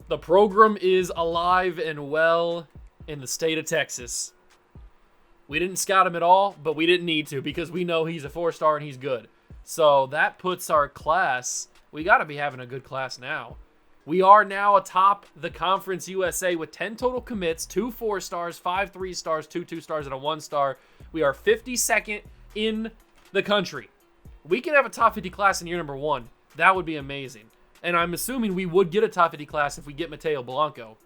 The program is alive and well in the state of Texas. We didn't scout him at all, but we didn't need to because we know he's a 4-star and he's good. So that puts our class, we got to be having a good class now. We are now atop the Conference USA with 10 total commits, 2 4-stars, 5 3-stars, 2 2-stars, and a 1-star. We are 52nd in the country. We could have a top 50 class in year number 1. That would be amazing. And I'm assuming we would get a top 50 class if we get Mateo Blanco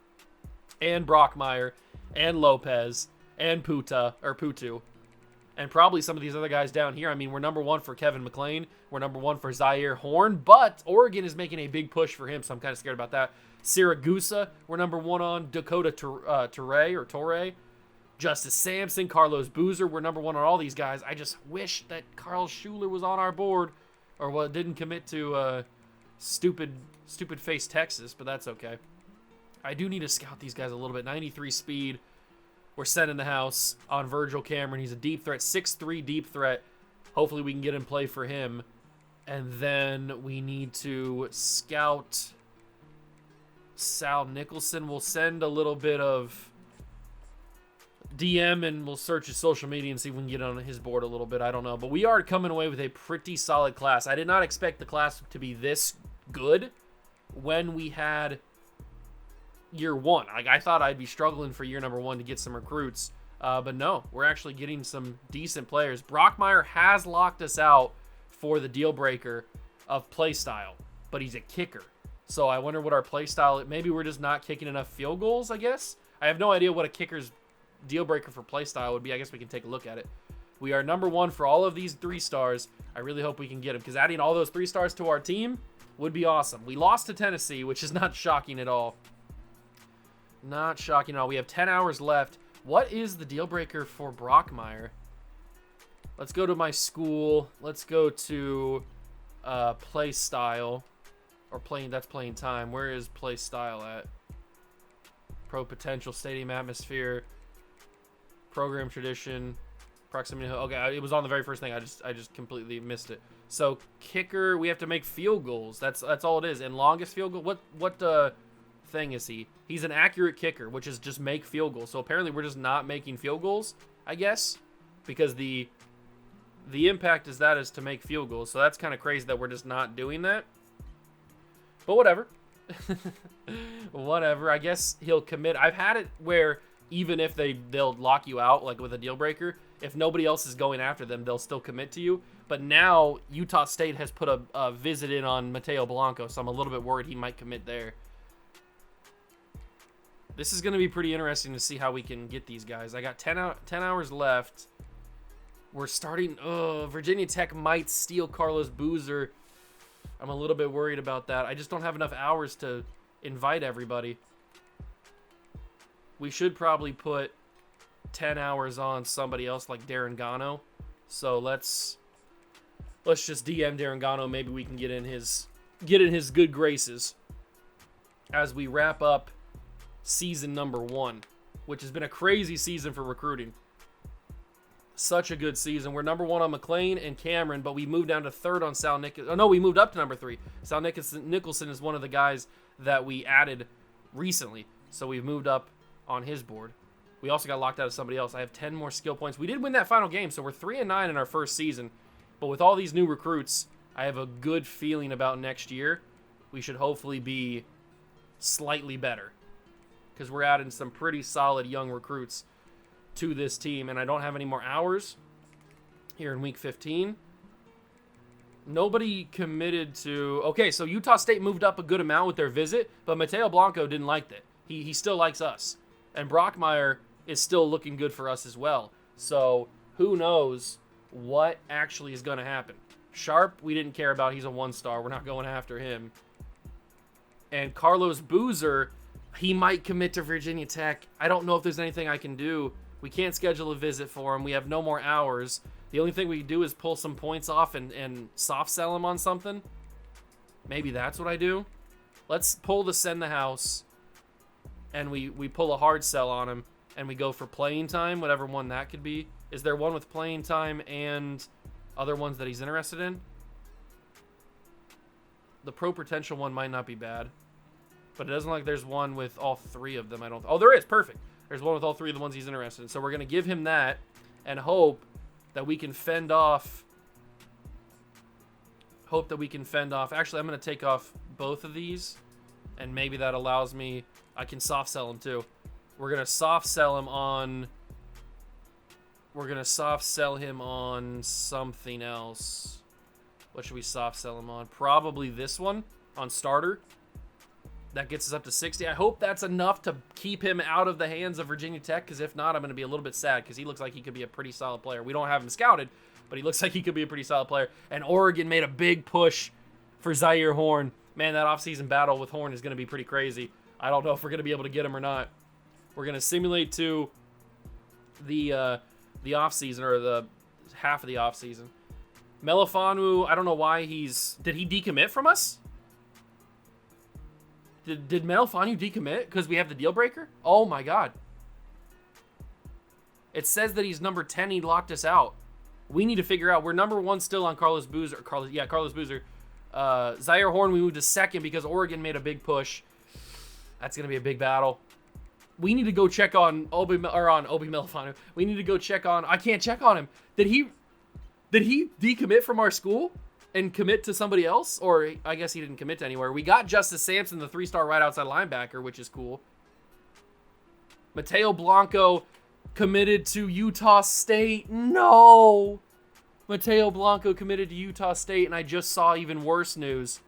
and Brockmeyer and Lopez and Putu, and probably some of these other guys down here. I mean, we're number 1 for Kevin McLean. We're number 1 for Zaire Horn, but Oregon is making a big push for him, so I'm kind of scared about that. Siragusa, we're number 1 on. Dakota Torre. Justice Sampson, Carlos Boozer, we're number 1 on all these guys. I just wish that Carl Schuler was on our board, or didn't commit to stupid face Texas, but that's okay. I do need to scout these guys a little bit. 93 speed. We're sending the house on Virgil Cameron. He's a deep threat, 6'3" deep threat. Hopefully we can get in play for him. And then we need to scout Sal Nicholson. We'll send a little bit of DM and we'll search his social media and see if we can get on his board a little bit. I don't know. But we are coming away with a pretty solid class. I did not expect the class to be this good when we had year 1. Like, I thought I'd be struggling for year number 1 to get some recruits, but no, we're actually getting some decent players. Brockmeyer has locked us out for the deal breaker of play style, but he's a kicker, so I wonder what our play style. Maybe we're just not kicking enough field goals. I guess I have no idea what a kicker's deal breaker for play style would be. I guess we can take a look at it. We are number 1 for all of these 3 stars. I really hope we can get them because adding all those 3 stars to our team would be awesome. We lost to Tennessee, which is not shocking at all. Not shocking at all. We have 10 hours left. What is the deal breaker for Brockmeyer? Let's go to my school. Let's go to play style. Or that's playing time. Where is play style at? Pro potential, stadium atmosphere, program tradition, proximity. Okay, it was on the very first thing. I just completely missed it. So kicker, we have to make field goals. That's all it is. And longest field goal. What thing is he? He's an accurate kicker, which is just make field goals. So apparently we're just not making field goals, I guess, because the impact is to make field goals. So that's kind of crazy that we're just not doing that. But whatever. Whatever. I guess he'll commit. I've had it where even if they'll lock you out, like with a deal breaker, if nobody else is going after them, they'll still commit to you. But now Utah State has put a visit in on Mateo Blanco, so I'm a little bit worried he might commit there. This is going to be pretty interesting to see how we can get these guys. I got 10 hours left. We're starting. Virginia Tech might steal Carlos Boozer. I'm a little bit worried about that. I just don't have enough hours to invite everybody. We should probably put 10 hours on somebody else like Darren Gano. So let's just DM Darren Gano. Maybe we can get in his good graces as we wrap up season number 1, which has been a crazy season for recruiting. Such a good season. We're number 1 on McLean and Cameron, but we moved down to 3rd on Sal Nicholson. Oh no, we moved up to number 3. Sal Nicholson is one of the guys that we added recently, so we've moved up on his board. We also got locked out of somebody else. I have 10 more skill points. We did win that final game, so we're 3-9 in our first season. But with all these new recruits, I have a good feeling about next year. We should hopefully be slightly better, because we're adding some pretty solid young recruits to this team, and I don't have any more hours here in week 15. Nobody committed to... Okay, so Utah State moved up a good amount with their visit, but Mateo Blanco didn't like that. He still likes us. And Brockmeyer is still looking good for us as well. So who knows what actually is going to happen. Sharp, we didn't care about. He's a 1-star. We're not going after him. And Carlos Boozer, he might commit to Virginia Tech. I don't know if there's anything I can do. We can't schedule a visit for him. We have no more hours. The only thing we can do is pull some points off and soft sell him on something. Maybe that's what I do. Let's pull the send the house. And we pull a hard sell on him. And we go for playing time, whatever one that could be. Is there one with playing time and other ones that he's interested in? The pro potential one might not be bad. But it doesn't look like there's one with all 3 of them. Oh, there is. Perfect. There's one with all 3 of the ones he's interested in. So we're going to give him that and hope that we can fend off. Actually, I'm going to take off both of these. And maybe that allows me... I can soft sell him too. We're going to soft sell him on... We're going to soft sell him on something else. What should we soft sell him on? Probably this one on starter. That gets us up to 60. I hope that's enough to keep him out of the hands of Virginia Tech, because if not, I'm going to be a little bit sad, because he looks like he could be a pretty solid player. We don't have him scouted, but he looks like he could be a pretty solid player. And Oregon made a big push for Zaire Horn. Man, that offseason battle with Horn is going to be pretty crazy. I don't know if we're going to be able to get him or not. We're going to simulate to the offseason, or the half of the offseason. Melifanu, I don't know why he's... Did he decommit from us? Did Melifanu decommit because we have the deal breaker? Oh my god. It says that he's number 10. He locked us out. We need to figure out. We're number 1 still on Carlos Boozer. Carlos Boozer. Zaire Horn, we moved to 2nd because Oregon made a big push. That's going to be a big battle. We need to go check on Obi Melifanu. We need to go check on... I can't check on him. Did he decommit from our school and commit to somebody else? Or I guess he didn't commit to anywhere. We got Justice Sampson, the 3-star right outside linebacker, which is cool. Mateo Blanco committed to Utah State. No! Mateo Blanco committed to Utah State, and I just saw even worse news.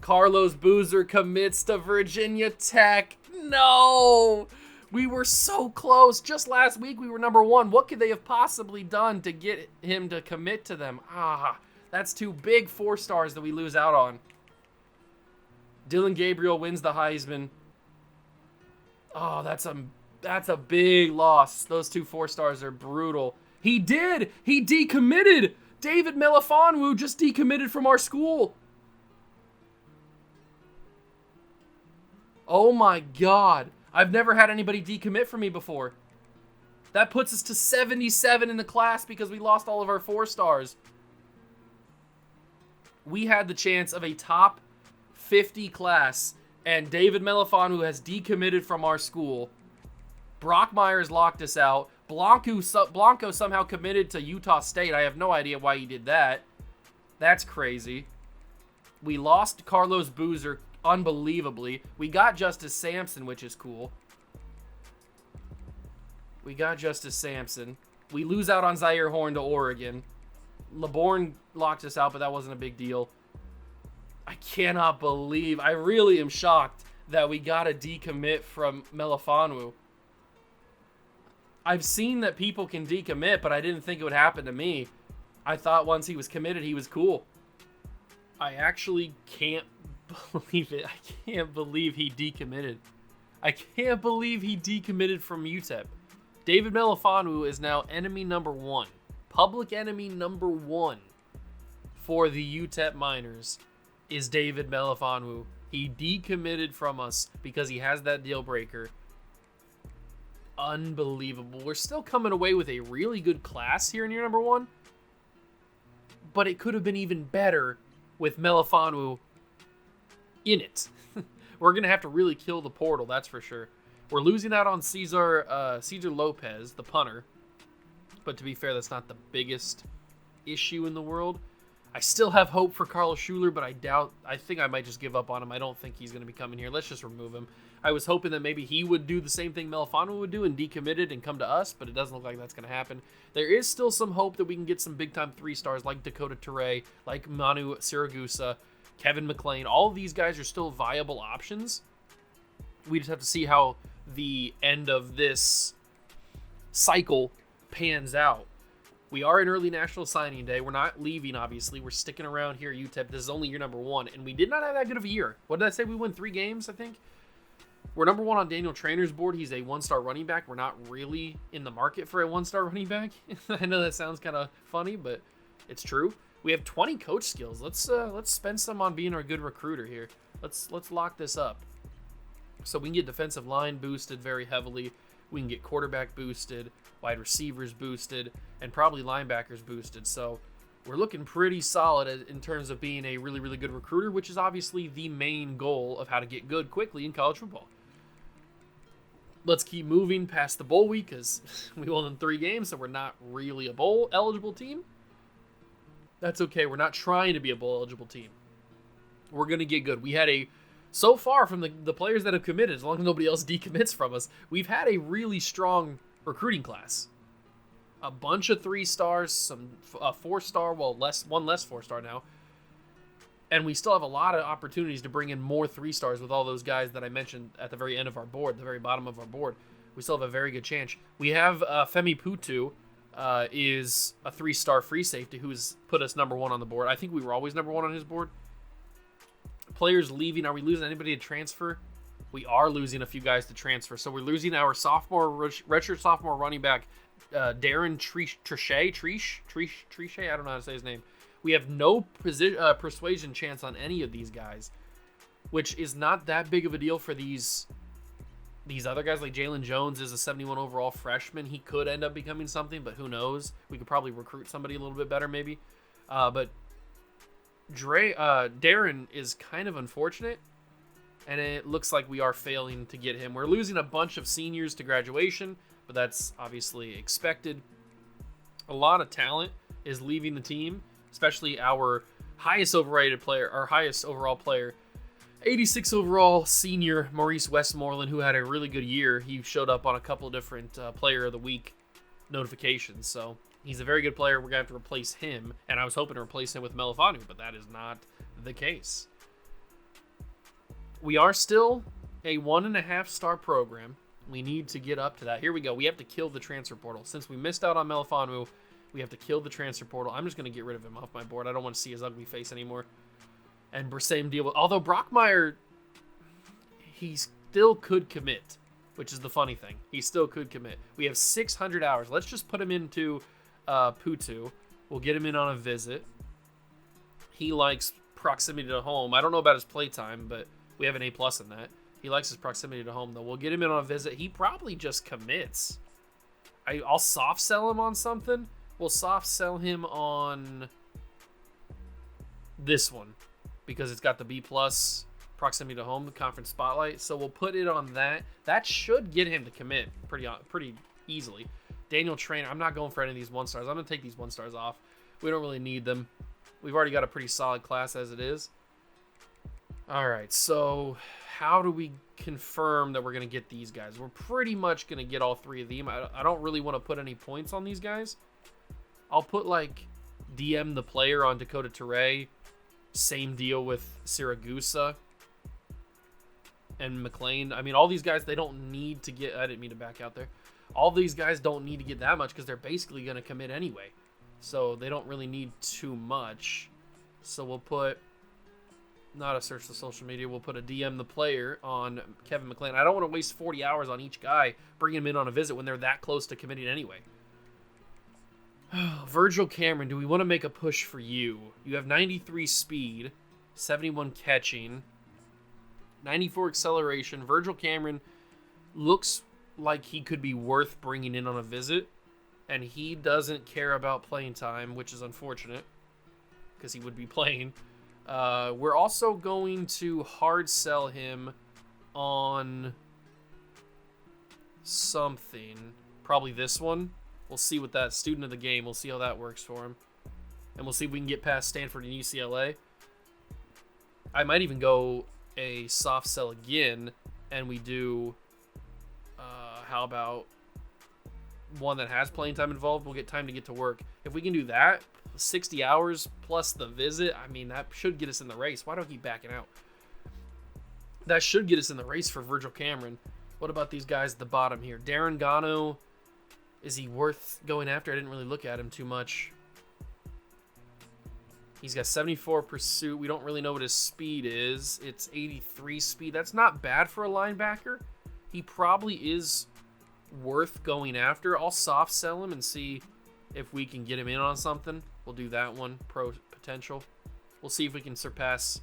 Carlos Boozer commits to Virginia Tech. No! We were so close. Just last week, we were number 1. What could they have possibly done to get him to commit to them? That's 2 big 4-stars that we lose out on. Dylan Gabriel wins the Heisman. Oh, that's a big loss. Those 2 4-stars are brutal. He did. He decommitted. David Melifanu just decommitted from our school. Oh my god. I've never had anybody decommit from me before. That puts us to 77 in the class because we lost all of our 4-stars. We had the chance of a top 50 class, and David Melifanu has decommitted from our school. Brock Myers locked us out. Blanco somehow committed to Utah State. I have no idea why he did that. That's crazy. We lost Carlos Boozer unbelievably. We got Justice Sampson, which is cool. We lose out on Zaire Horn to Oregon. LeBourne locked us out, but that wasn't a big deal. I cannot believe... I really am shocked that we got a decommit from Melifanu. I've seen that people can decommit, but I didn't think it would happen to me. I thought once he was committed, he was cool. I actually can't believe it. I can't believe he decommitted. I can't believe he decommitted from UTEP. David Melifanu is now enemy number 1. Public enemy number 1 for the UTEP Miners is David Melifanu. He decommitted from us because he has that deal breaker. Unbelievable. We're still coming away with a really good class here in year number 1. But it could have been even better with Melifanu in it. We're going to have to really kill the portal, that's for sure. We're losing out on Cesar Lopez, the punter. But to be fair, that's not the biggest issue in the world. I still have hope for Carl Schuler, but I think I might just give up on him. I don't think he's going to be coming here. Let's just remove him. I was hoping that maybe he would do the same thing Melifonwu would do and decommitted and come to us, but it doesn't look like that's going to happen. There is still some hope that we can get some big-time 3-stars like Dakota Toure, like Manu Siragusa, Kevin McLean. All of these guys are still viable options. We just have to see how the end of this cycle pans out. We are in early National Signing Day. We're not leaving, obviously. We're sticking around here at UTEP. This is only year number 1, and we did not have that good of a year. What did I say? We won 3 games, I think? We're number 1 on Daniel Trainer's board. He's a 1-star running back. We're not really in the market for a 1-star running back. I know that sounds kind of funny, but it's true. We have 20 coach skills. Let's spend some on being our good recruiter here. Let's lock this up. So we can get defensive line boosted very heavily. We can get quarterback boosted, wide receivers boosted, and probably linebackers boosted. So we're looking pretty solid in terms of being a really, really good recruiter, which is obviously the main goal of how to get good quickly in college football. Let's keep moving past the bowl week because we won in 3 games, so we're not really a bowl eligible team. That's okay. We're not trying to be a bowl eligible team. We're going to get good. We had so far from the players that have committed, as long as nobody else decommits from us, we've had a really strong recruiting class. A bunch of 3-stars, some 4-star, well, one less 4-star now. And we still have a lot of opportunities to bring in more 3-stars with all those guys that I mentioned at the very end of our board, the very bottom of our board. We still have a very good chance. We have Femi Putu is a 3-star free safety who's put us number 1 on the board. I think we were always number 1 on his board. Players leaving. Are we losing anybody to transfer? We are losing a few guys to transfer. So we're losing our redshirt sophomore running back, Darren Trichet. I don't know how to say his name. We have no persuasion chance on any of these guys, which is not that big of a deal for these other guys. Like Jalen Jones is a 71 overall freshman. He could end up becoming something, but who knows? We could probably recruit somebody a little bit better maybe. But Darren is kind of unfortunate, and it looks like we are failing to get him. We're losing a bunch of seniors to graduation, but that's obviously expected. A lot of talent is leaving the team, especially our highest overrated player, our highest overall player, 86 overall senior Maurice Westmoreland, who had a really good year. He showed up on a couple of different Player of the Week notifications, so he's a very good player. We're going to have to replace him, and I was hoping to replace him with Melifonwu, but that is not the case. We are still a 1.5-star program. We need to get up to that. Here we go. We have to kill the transfer portal. Since we missed out on Melifonwu, we have to kill the transfer portal. I'm just going to get rid of him off my board. I don't want to see his ugly face anymore. And same deal with... Although Brockmeyer, he still could commit, which is the funny thing. He still could commit. We have 600 hours. Let's just put him into Putu. We'll get him in on a visit. He likes proximity to home. I don't know about his playtime, but we have an A+ in that. He likes his proximity to home, though. We'll get him in on a visit. He probably just commits. I'll soft sell him on something. We'll soft sell him on this one because it's got the B+ proximity to home, the conference spotlight. So we'll put it on that. That should get him to commit pretty easily. Daniel Trainer, I'm not going for any of these 1-stars. I'm going to take these 1-stars off. We don't really need them. We've already got a pretty solid class as it is. All right, so how do we confirm that we're going to get these guys? We're pretty much going to get all 3 of them. I don't really want to put any points on these guys. I'll put, like, DM the player on Dakota Toure. Same deal with Siragusa and McLean. I mean, all these guys, they don't need to get... I didn't mean to back out there. All these guys don't need to get that much because they're basically going to commit anyway. So they don't really need too much. So we'll put... Not a search the social media. We'll put a DM the player on Kevin McLean. I don't want to waste 40 hours on each guy, bringing him in on a visit when they're that close to committing anyway. Virgil Cameron, do we want to make a push for you? You have 93 speed, 71 catching, 94 acceleration. Virgil Cameron looks like he could be worth bringing in on a visit, and he doesn't care about playing time, which is unfortunate because he would be playing. We're also going to hard sell him on something. Probably this one. We'll see what that student of the game. We'll see how that works for him. And we'll see if we can get past Stanford and UCLA. I might even go a soft sell again and we do, how about one that has playing time involved? We'll get time to get to work. If we can do that, 60 hours plus the visit, I mean, that should get us in the race. Why do I keep backing out? That should get us in the race for Virgil Cameron. What about these guys at the bottom here? Darren Gano, is he worth going after? I didn't really look at him too much. He's got 74 pursuit. We don't really know what his speed is. It's 83 speed. That's not bad for a linebacker. He probably is worth going after. I'll soft sell him and see if we can get him in on something. We'll do that one. Pro potential. We'll see if we can surpass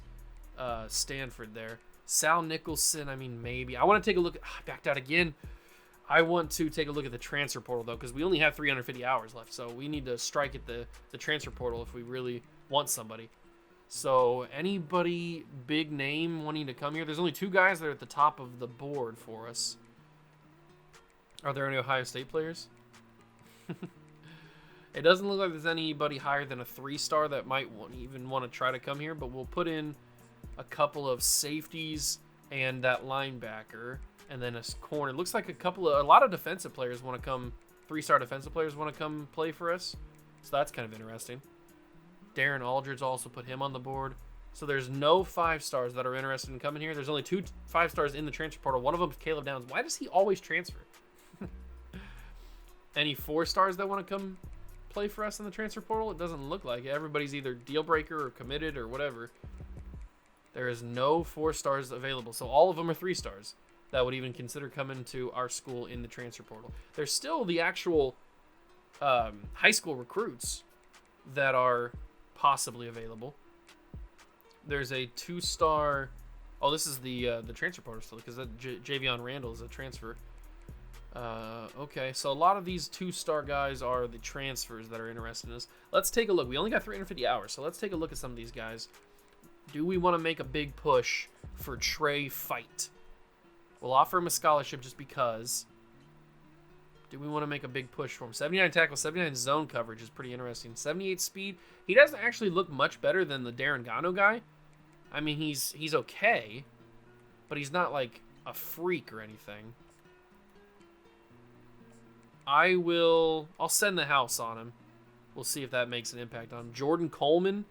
Stanford there. Sal Nicholson, I mean, maybe. I want to take a look. I backed out again. I want to take a look at the transfer portal, though, because we only have 350 hours left. So we need to strike at the transfer portal if we really want somebody. So anybody big name wanting to come here? There's only 2 guys that are at the top of the board for us. Are there any Ohio State players? It doesn't look like there's anybody higher than a 3-star that might even want to try to come here, but we'll put in a couple of safeties and that linebacker, and then a corner. It looks like a lot of defensive players want to come, 3-star defensive players want to come play for us. So that's kind of interesting. Darren Aldridge, also put him on the board. So there's no 5-stars that are interested in coming here. There's only 2 5-stars in the transfer portal. One of them is Caleb Downs. Why does he always transfer? Any 4-stars that want to come play for us in the transfer portal? It doesn't look like it. Everybody's either deal breaker or committed or whatever. There is no 4-stars available. So all of them are 3-stars that would even consider coming to our school in the transfer portal. There's still the actual high school recruits that are possibly available. There's a 2-star. Oh, this is the transfer portal still, because Javion Randall is a transfer. Okay, so a lot of these 2-star guys are the transfers that are interested in us. Let's take a look. We only got 350 hours, so let's take a look at some of these guys. Do we want to make a big push for Trey Fight? We'll offer him a scholarship just because. Do we want to make a big push for him? 79 tackle, 79 zone coverage is pretty interesting. 78 speed. He doesn't actually look much better than the Darren Gano guy. I mean, he's okay, but he's not like a freak or anything. I'll send the house on him. We'll see if that makes an impact on him. Jordan Coleman.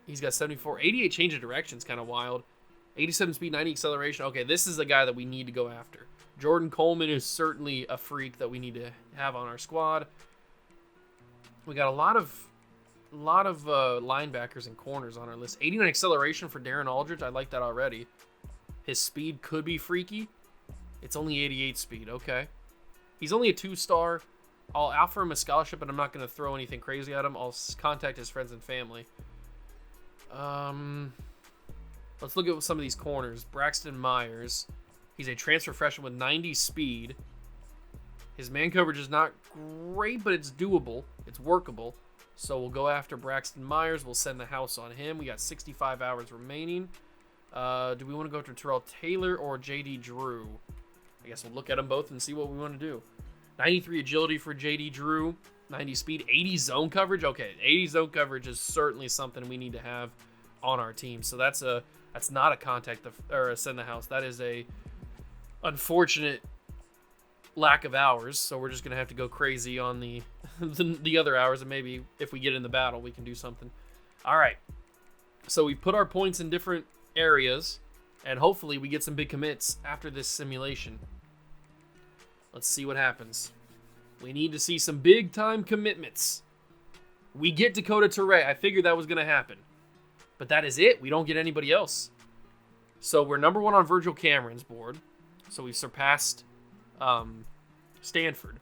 He's got 74. 88 change of direction is kind of wild. 87 speed, 90 acceleration. Okay, this is the guy that we need to go after. Jordan Coleman is certainly a freak that we need to have on our squad. We got a lot of linebackers and corners on our list. 89 acceleration for Darren Aldridge. I like that already. His speed could be freaky. It's only 88 speed. Okay. He's only a 2-star. I'll offer him a scholarship, but I'm not going to throw anything crazy at him. I'll contact his friends and family. Let's look at some of these corners. Braxton Myers. He's a transfer freshman with 90 speed. His man coverage is not great, but it's doable. It's workable. So we'll go after Braxton Myers. We'll send the house on him. We got 65 hours remaining. Do we want to go to Terrell Taylor or J.D. Drew? I guess we'll look at them both and see what we want to do. 93 agility for J.D. Drew. 90 speed. 80 zone coverage. Okay, 80 zone coverage is certainly something we need to have on our team. So that's not a contact or a send the house. That is a unfortunate lack of hours. So we're just gonna have to go crazy on the the other hours, and maybe if we get in the battle, we can do something. All right. So we've put our points in different areas, and hopefully we get some big commits after this simulation. Let's see what happens. We need to see some big time commitments. We get Dakota Touré. I figured that was going to happen. But that is it. We don't get anybody else. So we're number 1 on Virgil Cameron's board. So we've surpassed Stanford.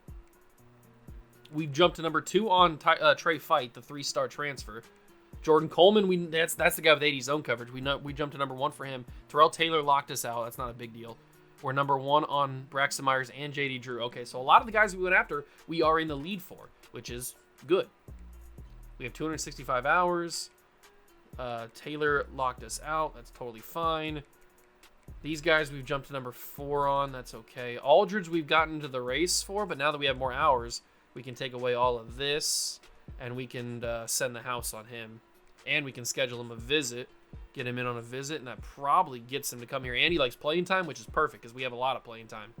We've jumped to number 2 on Trey Fight, the 3-star transfer. Jordan Coleman, that's the guy with 80 zone coverage. We jumped to number 1 for him. Terrell Taylor locked us out. That's not a big deal. We're number 1 on Braxton Myers and J.D. Drew. Okay, so a lot of the guys we went after, we are in the lead for, which is good. We have 265 hours. Taylor locked us out. That's totally fine. These guys we've jumped to number 4 on. That's okay. Aldridge we've gotten to the race for, but now that we have more hours, we can take away all of this, and we can send the house on him. And we can schedule him a visit Get him in on a visit, and that probably gets him to come here. And he likes playing time, which is perfect because we have a lot of playing time.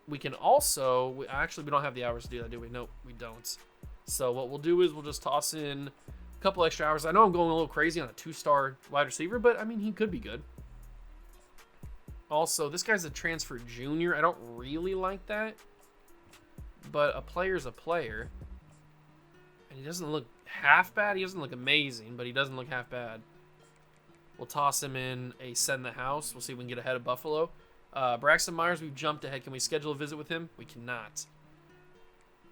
We can also... Actually, we don't have the hours to do that, do we? Nope, we don't. So what we'll do is we'll just toss in a couple extra hours. I know I'm going a little crazy on a 2-star wide receiver, but, I mean, he could be good. Also, this guy's a transfer junior. I don't really like that. But a player's a player. And he doesn't look half bad. He doesn't look amazing, but he doesn't look half bad. We'll toss him in a send the house. We'll see if we can get ahead of Buffalo. Braxton Myers, we've jumped ahead. Can we schedule a visit with him? We cannot.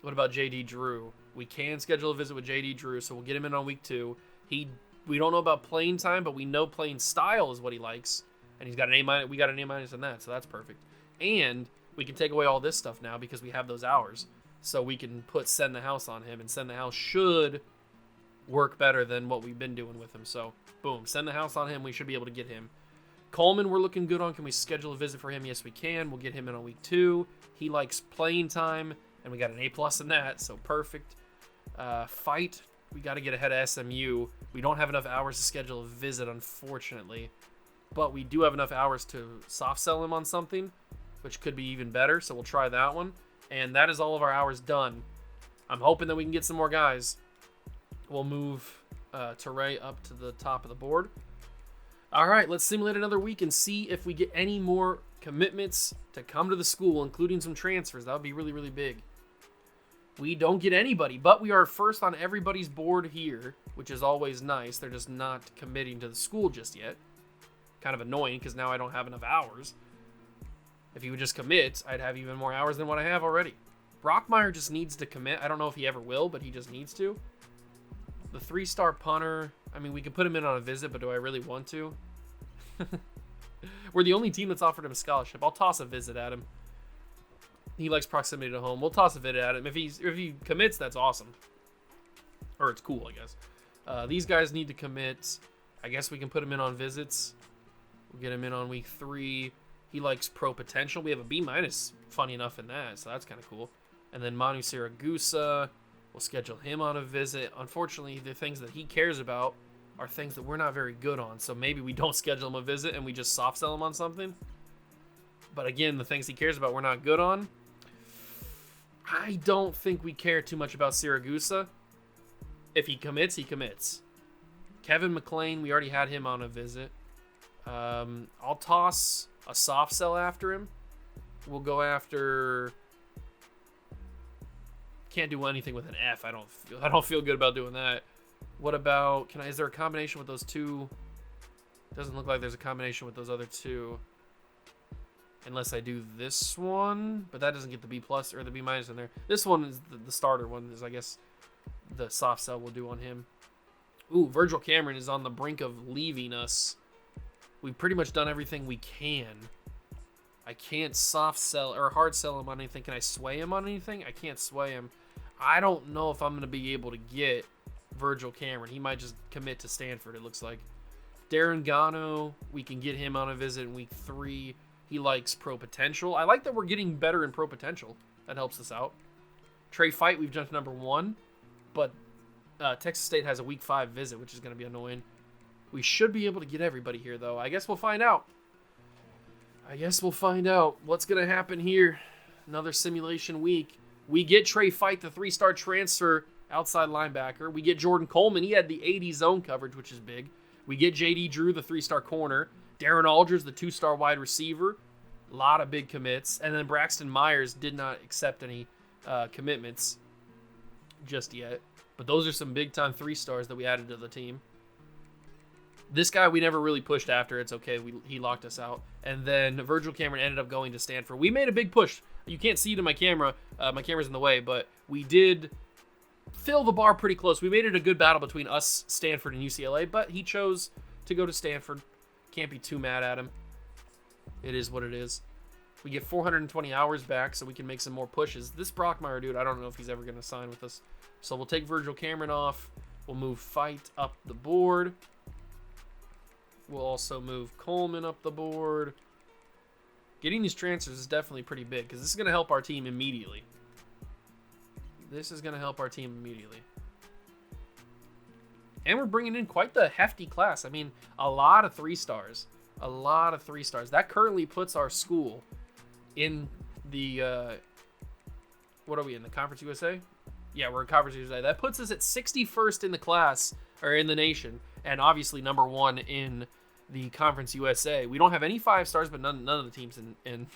What about J.D. Drew? We can schedule a visit with J.D. Drew, so we'll get him in on week 2. We don't know about playing time, but we know playing style is what he likes. And he's got an A-. We got an A- in that, so that's perfect. And we can take away all this stuff now because we have those hours. So we can put send the house on him, and send the house should work better than what we've been doing with him. So, boom, send the house on him. We should be able to get him. Coleman, we're looking good on. Can we schedule a visit for him? Yes, we can. We'll get him in on week 2. He likes playing time, and we got an A+ in that, so perfect. Fight, we got to get ahead of SMU. We don't have enough hours to schedule a visit, unfortunately. But we do have enough hours to soft sell him on something, which could be even better, so we'll try that one. And that is all of our hours done. I'm hoping that we can get some more guys. We'll move Teray up to the top of the board. All right, let's simulate another week and see if we get any more commitments to come to the school, including some transfers. That would be really, really big. We don't get anybody, but we are first on everybody's board here, which is always nice. They're just not committing to the school just yet. Kind of annoying because now I don't have enough hours. If he would just commit, I'd have even more hours than what I have already. Brockmeyer just needs to commit. I don't know if he ever will, but he just needs to. The 3-star punter, I mean, we could put him in on a visit, but do I really want to? We're the only team that's offered him a scholarship. I'll toss a visit at him. He likes proximity to home. We'll toss a visit at him. If he commits, that's awesome. Or it's cool, I guess. These guys need to commit. I guess we can put him in on visits. We'll get him in on week 3. He likes pro potential. We have a B-, funny enough, in that, so that's kind of cool. And then Manu Siragusa, we'll schedule him on a visit. Unfortunately, the things that he cares about are things that we're not very good on, so maybe we don't schedule him a visit and we just soft sell him on something. But again, the things he cares about we're not good on. I don't think we care too much about Siragusa. If he commits, he commits. Kevin McLean, we already had him on a visit. I'll toss a soft sell after him. We'll go after... Can't do anything with an F. I don't feel good about doing that. What about... Is there a combination with those two? Doesn't look like there's a combination with those other two. Unless I do this one. But that doesn't get the B+ or the B- in there. This one is the starter one. Is, I guess, the soft sell we'll do on him. Ooh, Virgil Cameron is on the brink of leaving us. We've pretty much done everything we can. I can't soft sell or hard sell him on anything. Can I sway him on anything? I can't sway him. I don't know if I'm going to be able to get Virgil Cameron. He might just commit to Stanford, it looks like. Darren Gano, we can get him on a visit in week 3. He likes pro potential. I like that we're getting better in pro potential. That helps us out. Trey Fight, we've jumped to number 1. But Texas State has a week 5 visit, which is going to be annoying. We should be able to get everybody here, though. I guess we'll find out. What's going to happen here. Another simulation week. We get Trey Fight, the 3-star transfer outside linebacker. We get Jordan Coleman. He had the 80 zone coverage, which is big. We get J.D. Drew, the 3-star corner. Darren Aldridge, the 2-star wide receiver. A lot of big commits. And then Braxton Myers did not accept any commitments just yet. But those are some big-time 3-stars that we added to the team. This guy we never really pushed after. It's okay. He locked us out. And then Virgil Cameron ended up going to Stanford. We made a big push. You can't see it in my camera. My camera's in the way. But we did fill the bar pretty close. We made it a good battle between us, Stanford, and UCLA. But he chose to go to Stanford. Can't be too mad at him. It is what it is. We get 420 hours back so we can make some more pushes. This Brockmeyer dude, I don't know if he's ever going to sign with us. So we'll take Virgil Cameron off. We'll move Fight up the board. We'll also move Coleman up the board. Getting these transfers is definitely pretty big because this is going to help our team immediately. And we're bringing in quite the hefty class. I mean, a lot of 3 stars. A lot of 3 stars. That currently puts our school in the, what are we in, the Conference USA? Yeah, we're in Conference USA. That puts us at 61st in the class, or in the nation, and obviously number 1 in the Conference USA. We don't have any 5 stars, but none of the teams in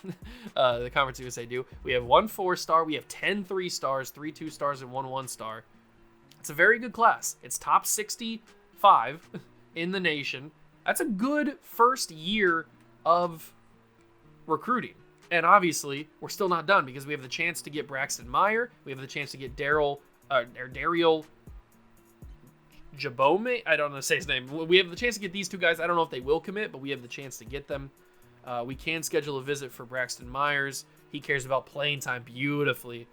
the Conference USA do. We have 1 4-star. We have 10 3 stars, 3 2 stars, and 1 1-star. It's a very good class. It's top 65 in the nation. That's a good first year of recruiting. And obviously, we're still not done because we have the chance to get Braxton Meyer. We have the chance to get Dariel Jabome. I don't know how to say his name. We have the chance to get these 2 guys. I don't know if they will commit, but we have the chance to get them. We can schedule a visit for Braxton Myers. He cares about playing time beautifully.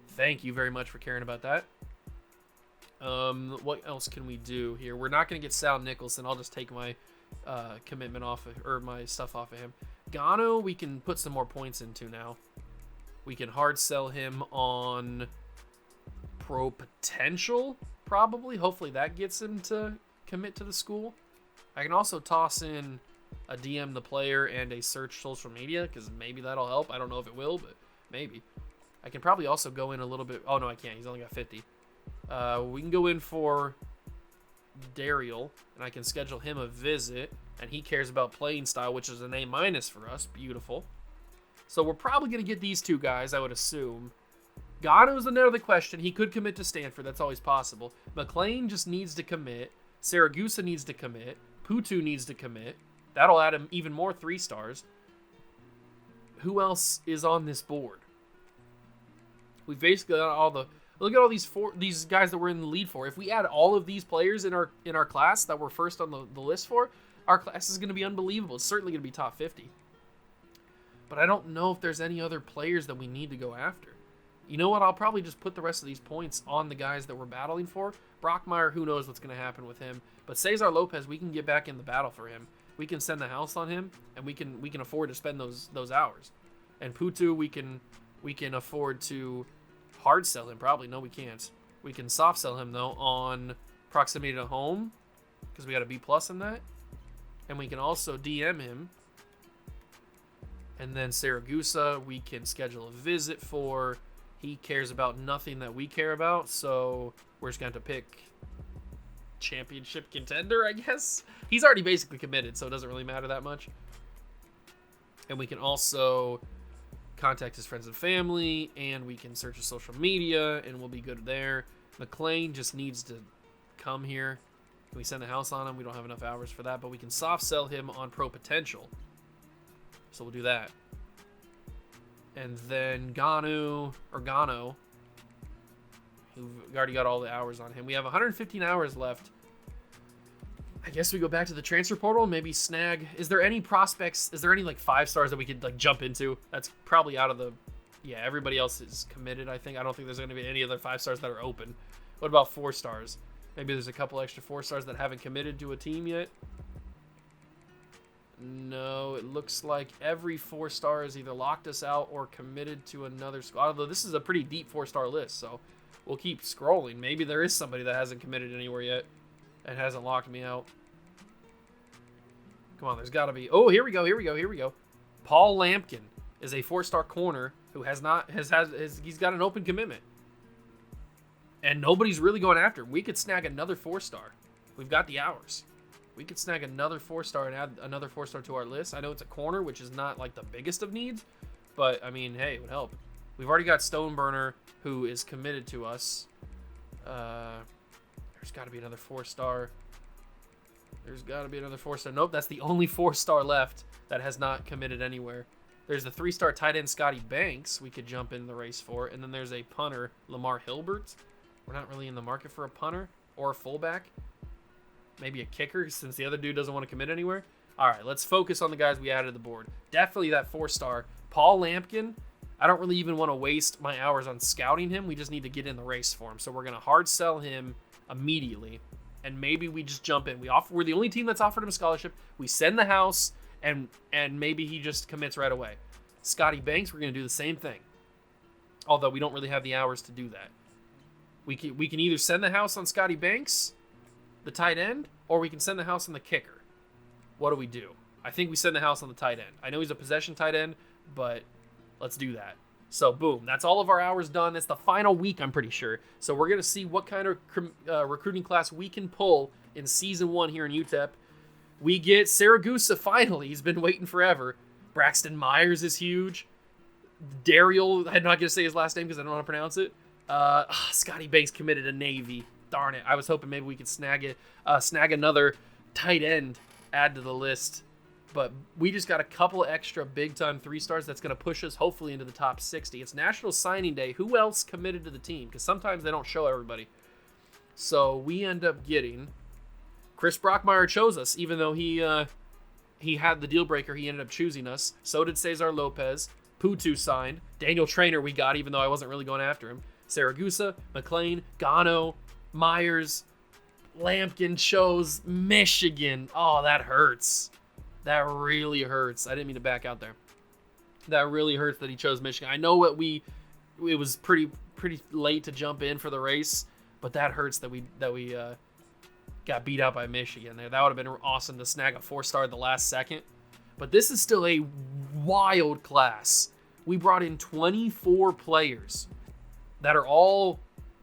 Thank you very much for caring about that. What else can we do here? We're not going to get Sal Nicholson. I'll just take my commitment off of, or my stuff off of him. Gano, we can put some more points into now. We can hard sell him on pro potential, probably. Hopefully that gets him to commit to the school. I can also toss in a DM the player and a search social media, because maybe that'll help. I don't know if it will, but maybe. I can probably also go in a little bit. Oh, no, I can't. He's only got 50. We can go in for Dariel, and I can schedule him a visit, and he cares about playing style, which is an A- for us. Beautiful. So we're probably going to get these 2 guys, I would assume. Gano's another question. He could commit to Stanford. That's always possible. McLean just needs to commit. Saragusa needs to commit. Putu needs to commit. That'll add him even more 3 stars. Who else is on this board? We've basically got all the... Look at all these guys that we're in the lead for. If we add all of these players in our class that we're first on the list for, our class is going to be unbelievable. It's certainly going to be top 50. But I don't know if there's any other players that we need to go after. You know what? I'll probably just put the rest of these points on the guys that we're battling for. Brockmeyer, who knows what's going to happen with him. But Cesar Lopez, we can get back in the battle for him. We can send the house on him, and we can afford to spend those hours. And Putu, we can afford to hard sell him. Probably. No, we can't. We can soft sell him, though, on proximity to home, because we got a B+ in that. And we can also DM him. And then Saragusa, we can schedule a visit for. He cares about nothing that we care about, so we're just going to have to pick championship contender, I guess. He's already basically committed, so it doesn't really matter that much. And we can also contact his friends and family, and we can search his social media, and we'll be good there. McLean just needs to come here. Can we send the house on him? We don't have enough hours for that, but we can soft sell him on pro potential. So we'll do that. And then Gano, we've already got all the hours on him. We have 115 hours left. I guess we go back to the transfer portal and maybe snag. Is there any prospects? Is there any like 5 stars that we could like jump into? That's probably out of the. Yeah, everybody else is committed, I think. I don't think there's going to be any other 5 stars that are open. What about 4 stars? Maybe there's a couple extra 4 stars that haven't committed to a team yet. No, it looks like every 4-star has either locked us out or committed to another squad. Although this is a pretty deep 4-star list, so we'll keep scrolling. Maybe there is somebody that hasn't committed anywhere yet and hasn't locked me out. Come on, there's got to be. Oh, here we go. Paul Lampkin is a 4-star corner who he's got an open commitment. And nobody's really going after him. We could snag another 4-star. We've got the hours. We could snag another 4-star and add another 4-star to our list. I know it's a corner, which is not like the biggest of needs, but I mean, hey, it would help. We've already got Stoneburner, who is committed to us. There's got to be another 4-star. Nope, that's the only 4-star left that has not committed anywhere. There's the 3-star tight end Scotty Banks we could jump in the race for, and then there's a punter, Lamar Hilbert. We're not really in the market for a punter or a fullback. Maybe a kicker, since the other dude doesn't want to commit anywhere. All right, let's focus on the guys we added to the board. Definitely that 4-star. Paul Lampkin, I don't really even want to waste my hours on scouting him. We just need to get in the race for him. So we're going to hard sell him immediately, and maybe we just jump in. We're the only team that's offered him a scholarship. We send the house, and maybe he just commits right away. Scotty Banks, we're going to do the same thing, although we don't really have the hours to do that. We can either send the house on Scotty Banks, the tight end, or we can send the house on the kicker. What do we do? I think we send the house on the tight end. I know he's a possession tight end, but let's do that. So, boom. That's all of our hours done. It's the final week, I'm pretty sure. So, we're going to see what kind of recruiting class we can pull in Season 1 here in UTEP. We get Saragusa finally. He's been waiting forever. Braxton Myers is huge. Dariel, I'm not going to say his last name because I don't know how to pronounce it. Scotty Banks committed to Navy. Darn it. I was hoping maybe we could snag another tight end, add to the list. But we just got a couple extra big-time 3-stars that's going to push us hopefully into the top 60. It's National Signing Day. Who else committed to the team? Because sometimes they don't show everybody. So we end up getting... Chris Brockmeyer chose us, even though he had the deal breaker. He ended up choosing us. So did Cesar Lopez. Putu signed. Daniel Traynor we got, even though I wasn't really going after him. Saragusa, McLean, Gano, Myers, Lampkin chose Michigan. Oh, that hurts. That really hurts. I didn't mean to back out there. That really hurts that he chose Michigan. I know it was pretty late to jump in for the race, but that hurts that we got beat out by Michigan there. That would have been awesome to snag a 4-star at the last second. But this is still a wild class. We brought in 24 players that are all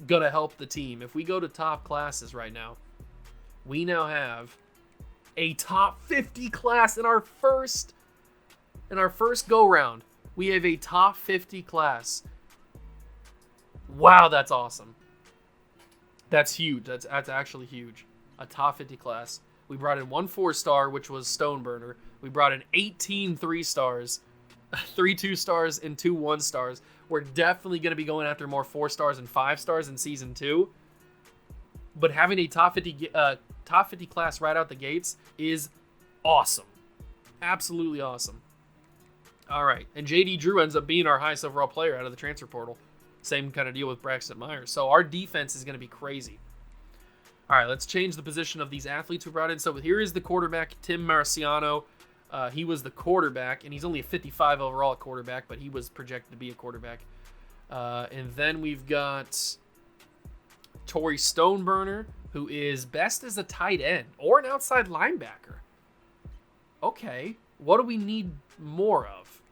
going to help the team. If we go to top classes right now, we now have a top 50 class in our first go round. We have a top 50 class. Wow, that's awesome. That's huge. That's actually huge. A top 50 class. We brought in 1 4-star, which was Stoneburner. We brought in 18 3-stars, 3 2-stars, and 2 1-stars. We're definitely going to be going after more 4-stars and 5-stars in Season 2. But having a top 50 class right out the gates is awesome. Absolutely awesome. All right. And JD Drew ends up being our highest overall player out of the transfer portal. Same kind of deal with Braxton Myers. So our defense is going to be crazy. All right, let's change the position of these athletes we brought in. So here is the quarterback, Tim Marciano. He was the quarterback, and he's only a 55 overall at quarterback, but he was projected to be a quarterback. And then we've got Torrey Stoneburner, who is best as a tight end or an outside linebacker. Okay, what do we need more of?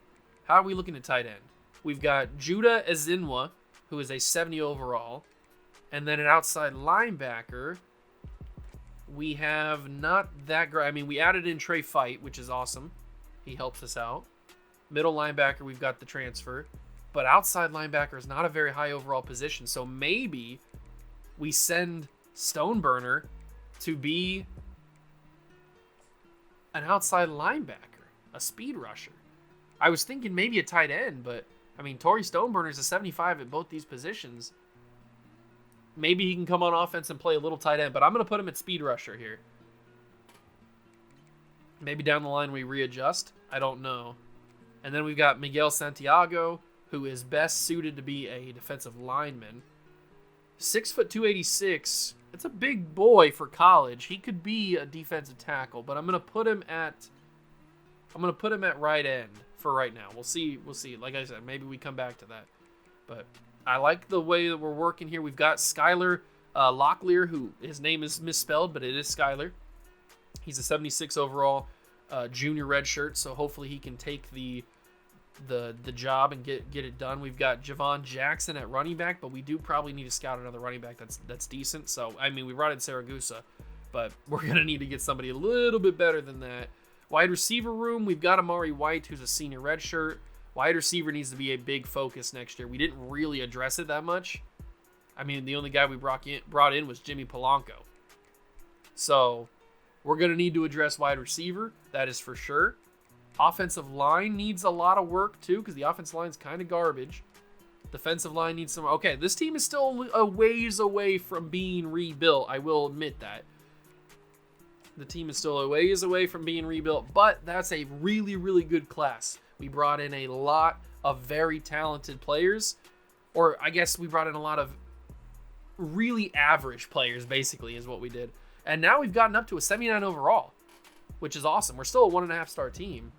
How are we looking at tight end? We've got Judah Ezinwa, who is a 70 overall. And then an outside linebacker, we have not that great. I mean, we added in Trey Fight, which is awesome. He helps us out. Middle linebacker, we've got the transfer. But outside linebacker is not a very high overall position. So maybe we send Stoneburner to be an outside linebacker, a speed rusher. I was thinking maybe a tight end, but I mean, Torrey Stoneburner is a 75 at both these positions. Maybe he can come on offense and play a little tight end, but I'm going to put him at speed rusher here. Maybe down the line we readjust. I don't know. And then we've got Miguel Santiago, who is best suited to be a defensive lineman. 6'2", 286. It's a big boy for college. He could be a defensive tackle, but I'm going to put him at right end for right now. We'll see. Like I said, maybe we come back to that. But I like the way that we're working here. We've got Skylar Locklear, who his name is misspelled, but it is Skylar. He's a 76 overall junior red shirt, so hopefully he can take the job and get it done. We've got Javon Jackson at running back, but we do probably need to scout another running back that's decent. So, I mean, we brought in Saragusa, but we're going to need to get somebody a little bit better than that. Wide receiver room, we've got Amari White, who's a senior red shirt. Wide receiver needs to be a big focus next year. We didn't really address it that much. I mean, the only guy we brought in was Jimmy Polanco. So, we're going to need to address wide receiver. That is for sure. Offensive line needs a lot of work, too, because the offensive line is kind of garbage. Defensive line needs some... Okay, this team is still a ways away from being rebuilt. I will admit that. The team is still a ways away from being rebuilt, but that's a really, really good class. We brought in a lot of very talented players, or I guess we brought in a lot of really average players, basically, is what we did. And now we've gotten up to a 79 overall, which is awesome. We're still a 1.5-star team.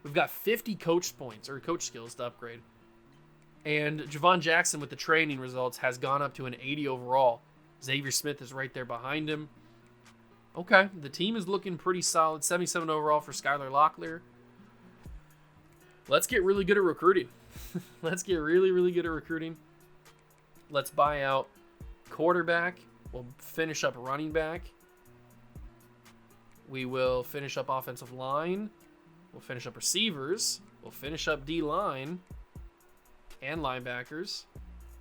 We've got 50 coach points or coach skills to upgrade. And Javon Jackson with the training results has gone up to an 80 overall. Xavier Smith is right there behind him. Okay, the team is looking pretty solid. 77 overall for Skylar Locklear. Let's get really good at recruiting. Let's get really, really good at recruiting. Let's buy out quarterback. We'll finish up running back. We will finish up offensive line. We'll finish up receivers. We'll finish up D-line and linebackers.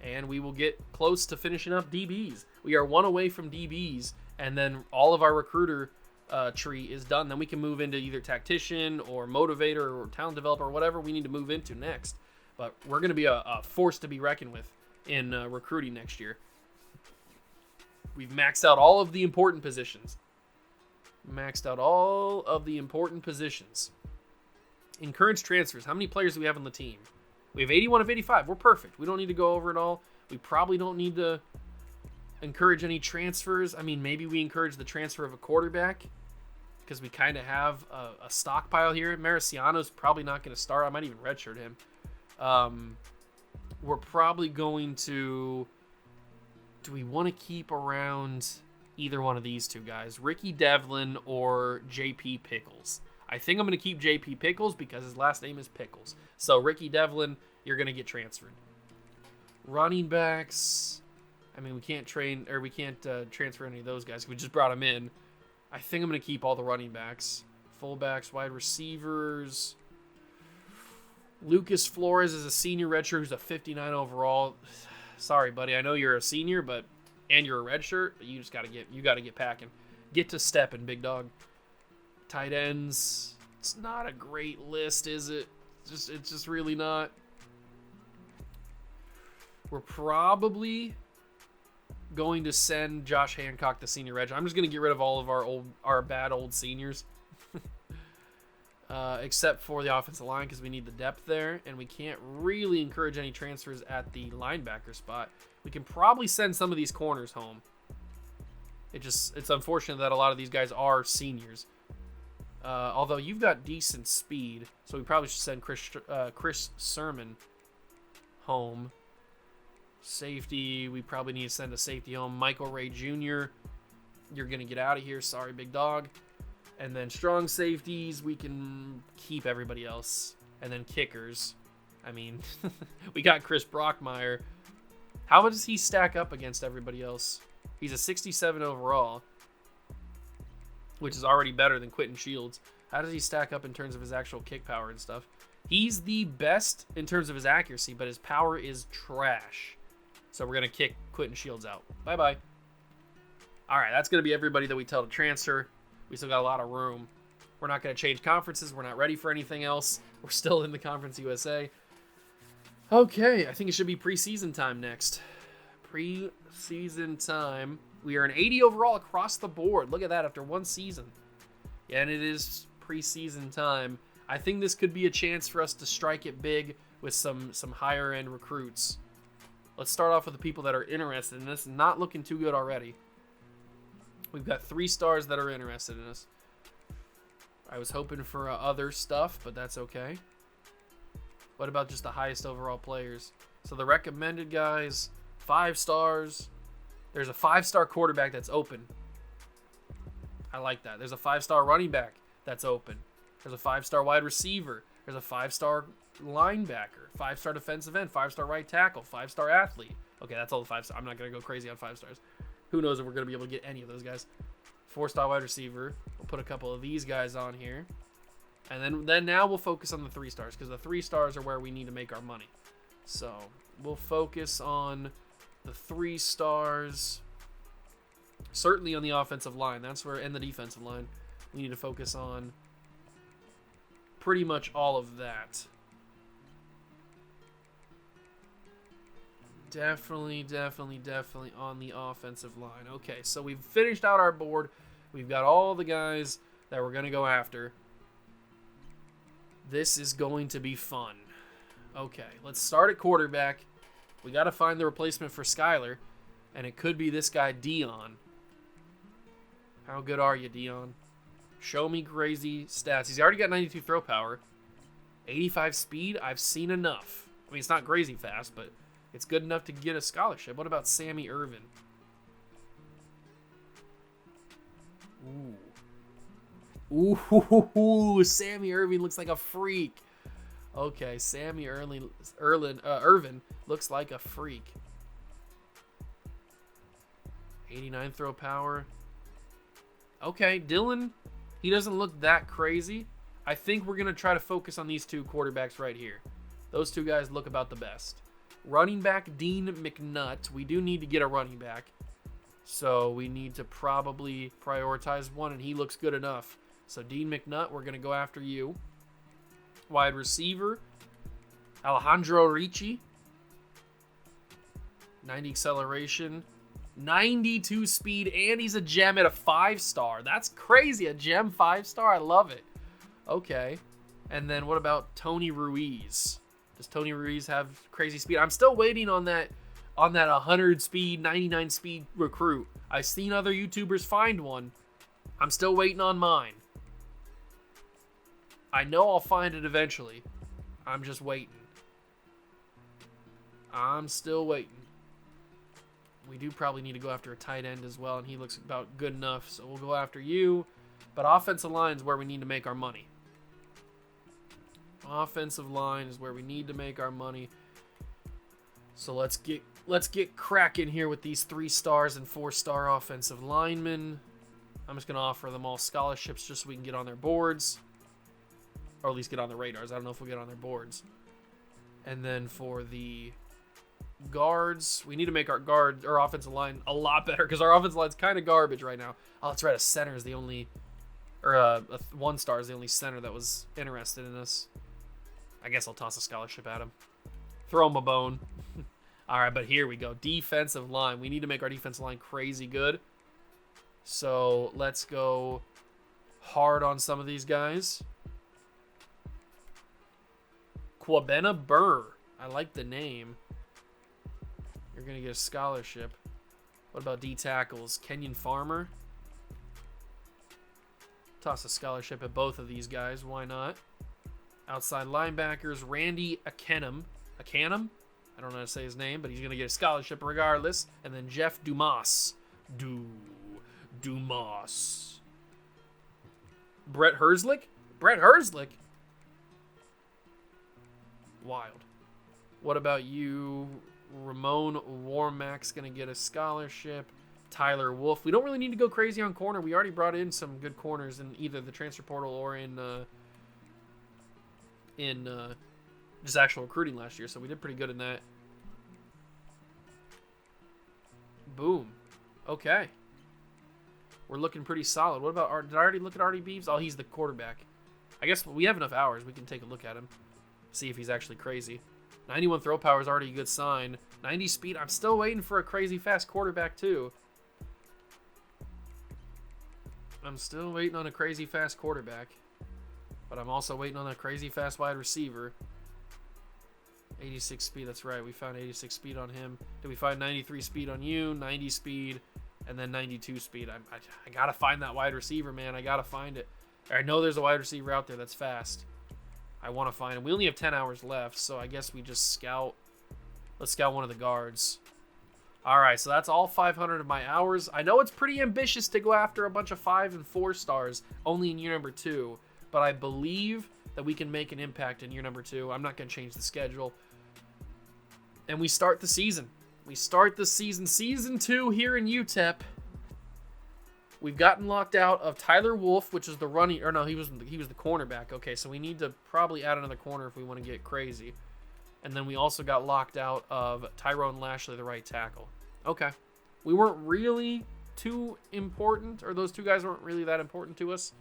And we will get close to finishing up DBs. We are one away from DBs, and then all of our recruiter tree is done. Then we can move into either tactician or motivator or talent developer or whatever we need to move into next. But we're going to be a force to be reckoned with in recruiting next year. We've maxed out all of the important positions. Encourage transfers. How many players do we have on the team? We have 81 of 85. We're perfect. We don't need to go over it all. We probably don't need to encourage any transfers. I mean, maybe we encourage the transfer of a quarterback because we kind of have a stockpile here. Mariciano's probably not going to start. I might even redshirt him. We're probably going to... Do we want to keep around either one of these two guys? Ricky Devlin or JP Pickles? I think I'm going to keep JP Pickles because his last name is Pickles. So Ricky Devlin, you're going to get transferred. Running backs... I mean, we can't transfer any of those guys. We just brought them in. I think I'm going to keep all the running backs. Fullbacks, wide receivers. Lucas Flores is a senior redshirt who's a 59 overall. Sorry, buddy. I know you're a senior, and you're a redshirt, but you just got to get packing. Get to stepping, big dog. Tight ends. It's not a great list, is it? It's just really not. We're probably going to send Josh Hancock to senior reg. I'm just going to get rid of all of our bad old seniors. Except for the offensive line because we need the depth there, and we can't really encourage any transfers at the linebacker spot. We can probably send some of these corners home. It's unfortunate that a lot of these guys are seniors. Although you've got decent speed, so we probably should send Chris Sermon home. Safety, we probably need to send a safety home. Michael Ray Jr., you're going to get out of here. Sorry, big dog. And then strong safeties, we can keep everybody else. And then kickers. I mean, we got Chris Brockmeyer. How does he stack up against everybody else? He's a 67 overall, which is already better than Quentin Shields. How does he stack up in terms of his actual kick power and stuff? He's the best in terms of his accuracy, but his power is trash. So we're going to kick Quentin Shields out. Bye-bye. All right, that's going to be everybody that we tell to transfer. We still got a lot of room. We're not going to change conferences. We're not ready for anything else. We're still in the Conference USA. Okay, I think it should be preseason time next. Preseason time. We are an 80 overall across the board. Look at that after one season. Yeah, and it is preseason time. I think this could be a chance for us to strike it big with some higher end recruits. Let's start off with the people that are interested in this. Not looking too good already. We've got 3 stars that are interested in us. I was hoping for other stuff, but that's okay. What about just the highest overall players? So the recommended guys, 5 stars. There's a 5-star quarterback that's open. I like that. There's a 5-star running back that's open. There's a 5-star wide receiver. There's a 5-star linebacker, 5-star defensive end, 5-star right tackle, 5-star athlete. Okay, that's all the 5 stars. I'm not going to go crazy on 5 stars. Who knows if we're going to be able to get any of those guys. 4-star wide receiver. We'll put a couple of these guys on here. And then now we'll focus on the 3 stars because the 3 stars are where we need to make our money. So we'll focus on the 3 stars. Certainly on the offensive line. That's where, and the defensive line. We need to focus on pretty much all of that. Definitely on the offensive line. Okay, so we've finished out our board. We've got all the guys that we're going to go after. This is going to be fun. Okay, let's start at quarterback. We got to find the replacement for Skylar, and it could be this guy, Dion. How good are you, Dion? Show me crazy stats. He's already got 92 throw power. 85 speed. I've seen enough. I mean, it's not crazy fast, but it's good enough to get a scholarship. What about Sammy Irvin? Ooh, Sammy Irvin looks like a freak. Okay, Sammy Irvin looks like a freak. 89 throw power. Okay, Dylan, he doesn't look that crazy. I think we're going to try to focus on these two quarterbacks right here. Those two guys look about the best. Running back, Dean McNutt. We do need to get a running back. So we need to probably prioritize one, and he looks good enough. So Dean McNutt, we're going to go after you. Wide receiver, Alejandro Ricci. 90 acceleration, 92 speed, and he's a gem at a 5-star. That's crazy, a gem 5-star. I love it. Okay. And then what about Tony Ruiz? Does Tony Ruiz have crazy speed? I'm still waiting on that 100 speed, 99 speed recruit. I've seen other YouTubers find one. I'm still waiting on mine. I know I'll find it eventually. I'm just waiting. I'm still waiting. We do probably need to go after a tight end as well, and he looks about good enough, so we'll go after you. But offensive line is where we need to make our money. Offensive line is where we need to make our money. So let's get cracking here with these 3-stars and 4-star offensive linemen. I'm just going to offer them all scholarships just so we can get on their boards. Or at least get on their radars. I don't know if we'll get on their boards. And then for the guards, we need to make our offensive line a lot better because our offensive line's kind of garbage right now. Oh, that's right. A center is the only, or a 1-star is the only center that was interested in us. I guess I'll toss a scholarship at him. Throw him a bone. All right, but here we go. Defensive line. We need to make our defensive line crazy good. So let's go hard on some of these guys. Kwabena Burr. I like the name. You're going to get a scholarship. What about D tackles? Kenyon Farmer. Toss a scholarship at both of these guys. Why not? Outside linebackers, Randy Akenum. Akanum? I don't know how to say his name, but he's going to get a scholarship regardless. And then Jeff Dumas. Dumas. Brett Herzlich? Brett Herzlich? Wild. What about you? Ramon Warmack's going to get a scholarship. Tyler Wolf. We don't really need to go crazy on corner. We already brought in some good corners in either the transfer portal or in just actual recruiting last year, so we did pretty good in that. Boom. Okay. We're looking pretty solid. What about did I already look at Artie Beeves? Oh, he's the quarterback. I guess we have enough hours. We can take a look at him. See if he's actually crazy. 91 throw power is already a good sign. 90 speed. I'm still waiting for a crazy fast quarterback too. I'm still waiting on a crazy fast quarterback. But I'm also waiting on a crazy fast wide receiver. 86 speed, that's right. We found 86 speed on him. Did we find 93 speed on you? 90 speed, and then 92 speed. I got to find that wide receiver, man. I got to find it. I know there's a wide receiver out there that's fast. I want to find him. We only have 10 hours left, so I guess we just scout. Let's scout one of the guards. All right, so that's all 500 of my hours. I know it's pretty ambitious to go after a bunch of 5 and 4 stars only in year number 2, but I believe that we can make an impact in year number 2. I'm not going to change the schedule. And we start the season. We start the season. Season 2 here in UTEP. We've gotten locked out of Tyler Wolf, which is the running... Or no, he was the cornerback. Okay, so we need to probably add another corner if we want to get crazy. And then we also got locked out of Tyrone Lashley, the right tackle. Okay. We weren't really too important, or those two guys weren't really that important to us.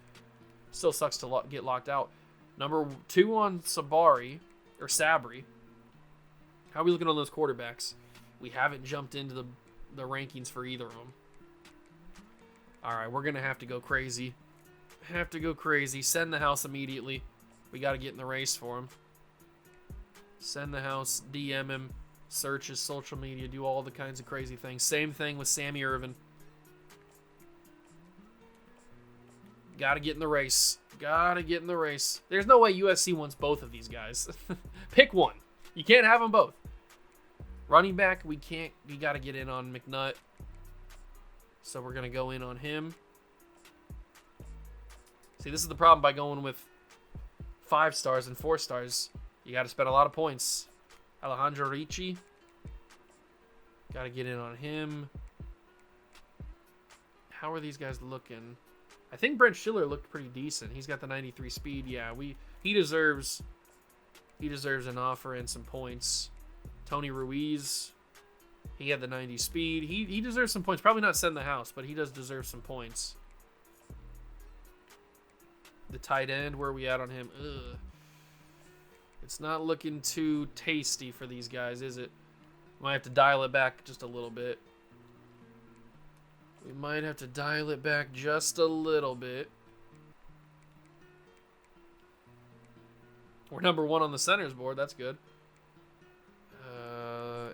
Still sucks to get locked out. Number 2 on Sabri. How are we looking on those quarterbacks? We haven't jumped into the rankings for either of them. All right, we're going to have to go crazy. Send the house immediately. We got to get in the race for him. Send the house, DM him, search his social media, do all the kinds of crazy things. Same thing with Sammy Irvin. Got to get in the race. There's no way USC wants both of these guys. Pick one. You can't have them both. Running back, we got to get in on McNutt. So we're going to go in on him. See, this is the problem by going with 5 stars and 4 stars. You got to spend a lot of points. Alejandro Ricci. Got to get in on him. How are these guys looking? I think Brent Schiller looked pretty decent. He's got the 93 speed. Yeah, he deserves an offer and some points. Tony Ruiz, he had the 90 speed. He deserves some points. Probably not send the house, but he does deserve some points. The tight end, where are we at on him? Ugh. It's not looking too tasty for these guys, is it? Might have to dial it back just a little bit. We might have to dial it back just a little bit. We're number 1 on the centers board. That's good.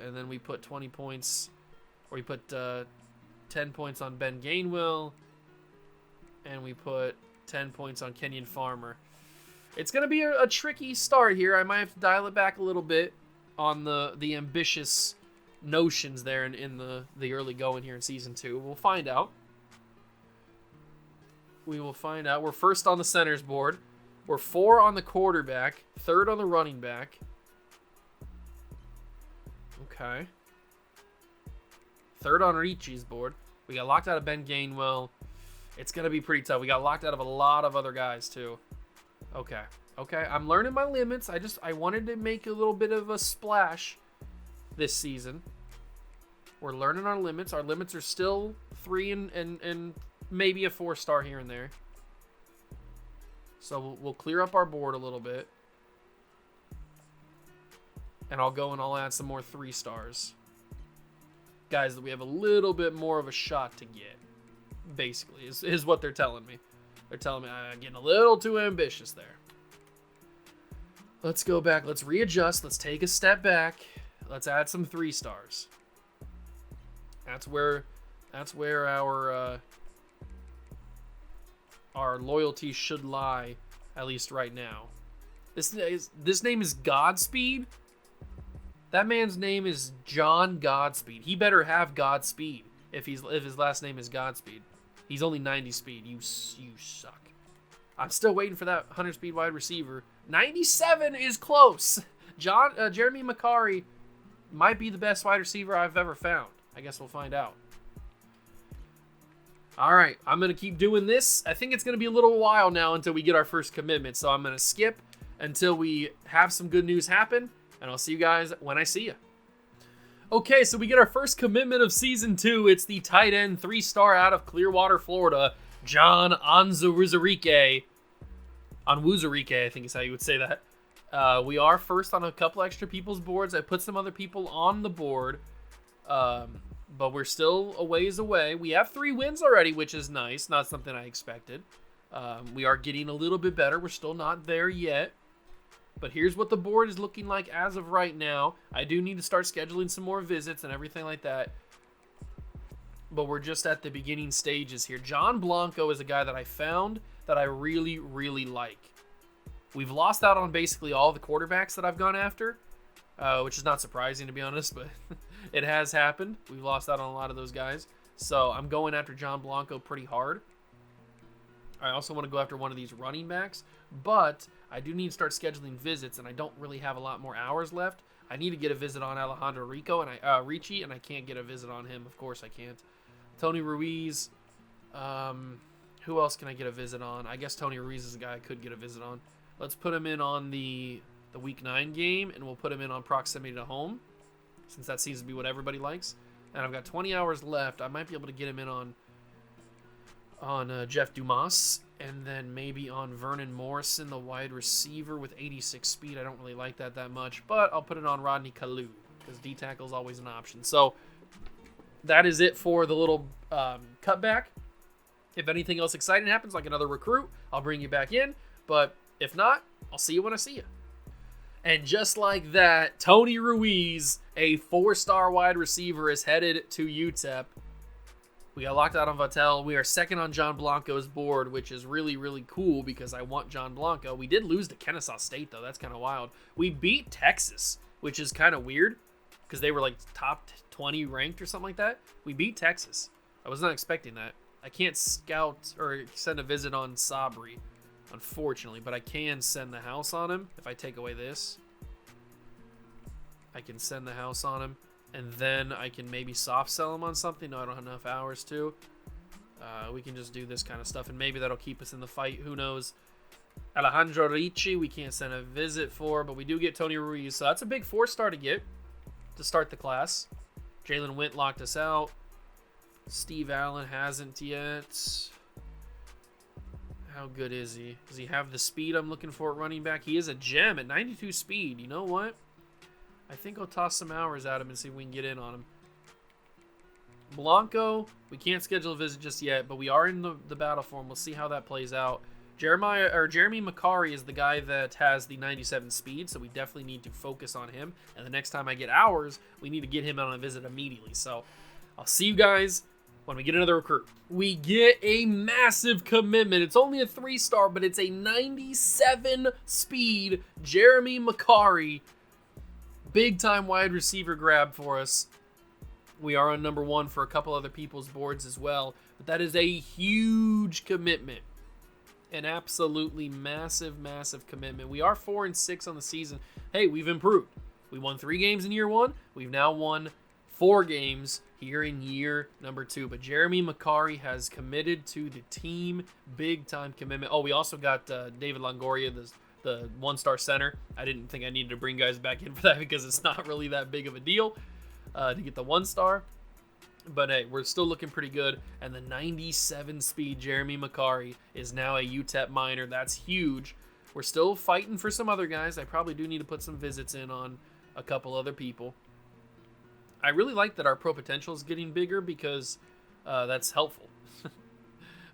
And then we put 20 points, or we put 10 points on Ben Gainwell, and we put 10 points on Kenyon Farmer. It's going to be a tricky start here. I might have to dial it back a little bit on the ambitious notions there in the early going here in Season 2. We'll find out. We will find out. We're first on the centers board. We're 4 on the quarterback, 3rd on the running back. Okay. 3rd on Ricci's board. We got locked out of Ben Gainwell. It's going to be pretty tough. We got locked out of a lot of other guys, too. Okay. Okay, I'm learning my limits. I wanted to make a little bit of a splash this season. We're learning our limits. Our limits are still 3 and maybe a 4-star here and there. So we'll clear up our board a little bit. And I'll go and I'll add some more 3 stars. Guys that we have a little bit more of a shot to get. Basically, is what they're telling me. They're telling me I'm getting a little too ambitious there. Let's go back. Let's readjust. Let's take a step back. Let's add some 3 stars. That's where our loyalty should lie, at least right now. This name is Godspeed. That man's name is John Godspeed. He better have Godspeed if his last name is Godspeed. He's only 90 speed. You suck. I'm still waiting for that 100 speed wide receiver. 97 is close. Jeremy McCarry might be the best wide receiver I've ever found. I guess we'll find out. All right, I'm going to keep doing this. I think it's going to be a little while now until we get our first commitment, so I'm going to skip until we have some good news happen, and I'll see you guys when I see you. Okay, so we get our first commitment of Season 2. It's the tight end 3-star out of Clearwater, Florida, John Onwuzurike. Onwuzurike, I think is how you would say that. We are first on a couple extra people's boards. I put some other people on the board, but we're still a ways away. We have 3 wins already, which is nice. Not something I expected. We are getting a little bit better. We're still not there yet. But here's what the board is looking like as of right now. I do need to start scheduling some more visits and everything like that. But we're just at the beginning stages here. John Blanco is a guy that I found that I really, really like. We've lost out on basically all the quarterbacks that I've gone after, which is not surprising to be honest, but it has happened. We've lost out on a lot of those guys. So I'm going after John Blanco pretty hard. I also want to go after one of these running backs, but I do need to start scheduling visits, and I don't really have a lot more hours left. I need to get a visit on Alejandro Ricci, and I can't get a visit on him. Of course I can't. Tony Ruiz. Who else can I get a visit on? I guess Tony Ruiz is a guy I could get a visit on. Let's put him in on the Week 9 game, and we'll put him in on proximity to home, since that seems to be what everybody likes. And I've got 20 hours left. I might be able to get him in on Jeff Dumas, and then maybe on Vernon Morrison, the wide receiver with 86 speed. I don't really like that much, but I'll put it on Rodney Kalu, because D-tackle is always an option. So that is it for the little cutback. If anything else exciting happens, like another recruit, I'll bring you back in. But if not, I'll see you when I see you. And just like that, Tony Ruiz, a 4-star wide receiver, is headed to UTEP. We got locked out on Vattel. We are second on John Blanco's board, which is really, really cool because I want John Blanco. We did lose to Kennesaw State, though. That's kind of wild. We beat Texas, which is kind of weird because they were like top 20 ranked or something like that. We beat Texas. I was not expecting that. I can't scout or send a visit on Sabri. unfortunately. But I can send the house on him if I take away this. I can send the house on him, and then I can maybe soft sell him on something. No, I don't have enough hours to. We can just do this kind of stuff, and maybe that'll keep us in the fight. Who knows? Alejandro Ricci, we can't send a visit for, but we do get Tony Ruiz. So that's a big 4-star to get to start the class. Jalen Wint locked us out. Steve Allen hasn't yet. How good is he? Does he have the speed I'm looking for at running back? He is a gem at 92 speed. You know what? I think I'll toss some hours at him and see if we can get in on him. Blanco, we can't schedule a visit just yet, but we are in the battle for him. We'll see how that plays out. Jeremy Macari is the guy that has the 97 speed, so we definitely need to focus on him. And the next time I get hours, we need to get him on a visit immediately. So I'll see you guys when we get another recruit. We get a massive commitment. It's only a 3-star, but it's a 97 speed Jeremy Macari. Big time wide receiver grab for us. We are on number 1 for a couple other people's boards as well. But that is a huge commitment. An absolutely massive, massive commitment. We are 4-6 on the season. Hey, we've improved. We won 3 games in year 1. We've now won 4 games here in year number 2. But Jeremy Macari has committed to the team. Big time commitment. Oh, we also got David Longoria, the 1-star center. I didn't think I needed to bring guys back in for that because it's not really that big of a deal to get the 1-star. But hey, we're still looking pretty good. And the 97 speed Jeremy Macari is now a UTEP minor. That's huge. We're still fighting for some other guys. I probably do need to put some visits in on a couple other people. I really like that our pro potential is getting bigger because that's helpful.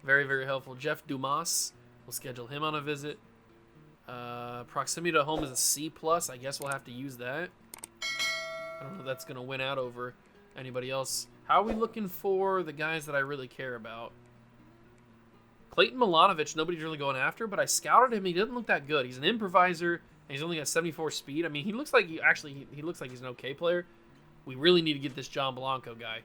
Very, very helpful. Jeff Dumas, we'll schedule him on a visit. Proximity to home is a C+. I guess we'll have to use that. I don't know if that's going to win out over anybody else. How are we looking for the guys that I really care about? Clayton Milanovic, nobody's really going after, but I scouted him. He doesn't look that good. He's an improviser, and he's only got 74 speed. I mean, he looks like he looks like he's an okay player. We really need to get this John Blanco guy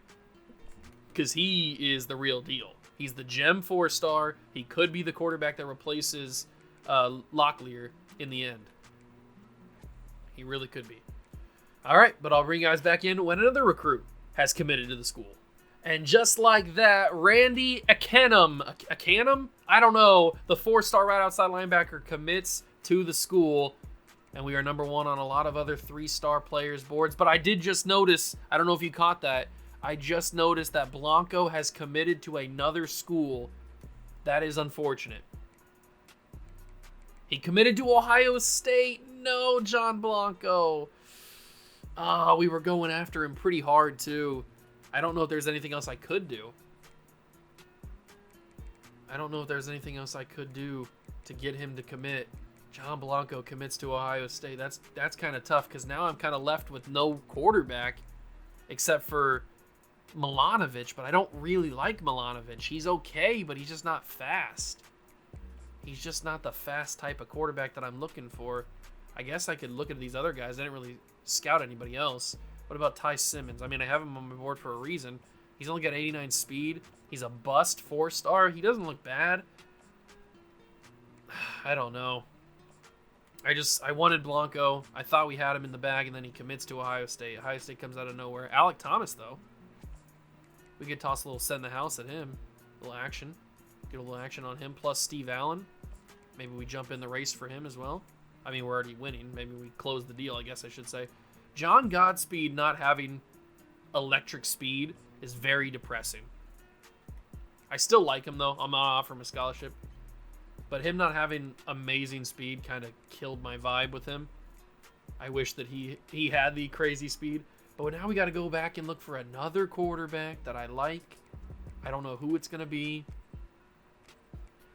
because he is the real deal. He's the gem 4-star. He could be the quarterback that replaces Locklear in the end. He really could be. All right, but I'll bring you guys back in when another recruit has committed to the school. And just like that, Randy Akanum, I don't know, the 4-star right outside linebacker commits to the school. And we are number 1 on a lot of other 3-star players' boards. But I did just notice, I don't know if you caught that, I just noticed that Blanco has committed to another school. That is unfortunate. He committed to Ohio State. No, John Blanco. We were going after him pretty hard, too. I don't know if there's anything else I could do. To get him to commit. John Blanco commits to Ohio State. That's kind of tough because now I'm kind of left with no quarterback except for Milanovic, but I don't really like Milanovic. He's okay, but he's just not fast. He's just not the fast type of quarterback that I'm looking for. I guess I could look at these other guys. I didn't really scout anybody else. What about Ty Simmons? I mean, I have him on my board for a reason. He's only got 89 speed. He's a bust 4-star. He doesn't look bad. I don't know. I wanted Blanco. I thought we had him in the bag, and then he commits to Ohio State. Ohio State comes out of nowhere. Alec Thomas, though. We could toss a little send the house at him. A little action. Get a little action on him. Plus Steve Allen. Maybe we jump in the race for him as well. I mean, we're already winning. Maybe we close the deal, I guess I should say. John Godspeed not having electric speed is very depressing. I still like him, though. I'm not offering him a scholarship. But him not having amazing speed kind of killed my vibe with him. I wish that he had the crazy speed. But now we got to go back and look for another quarterback that I like. I don't know who it's going to be.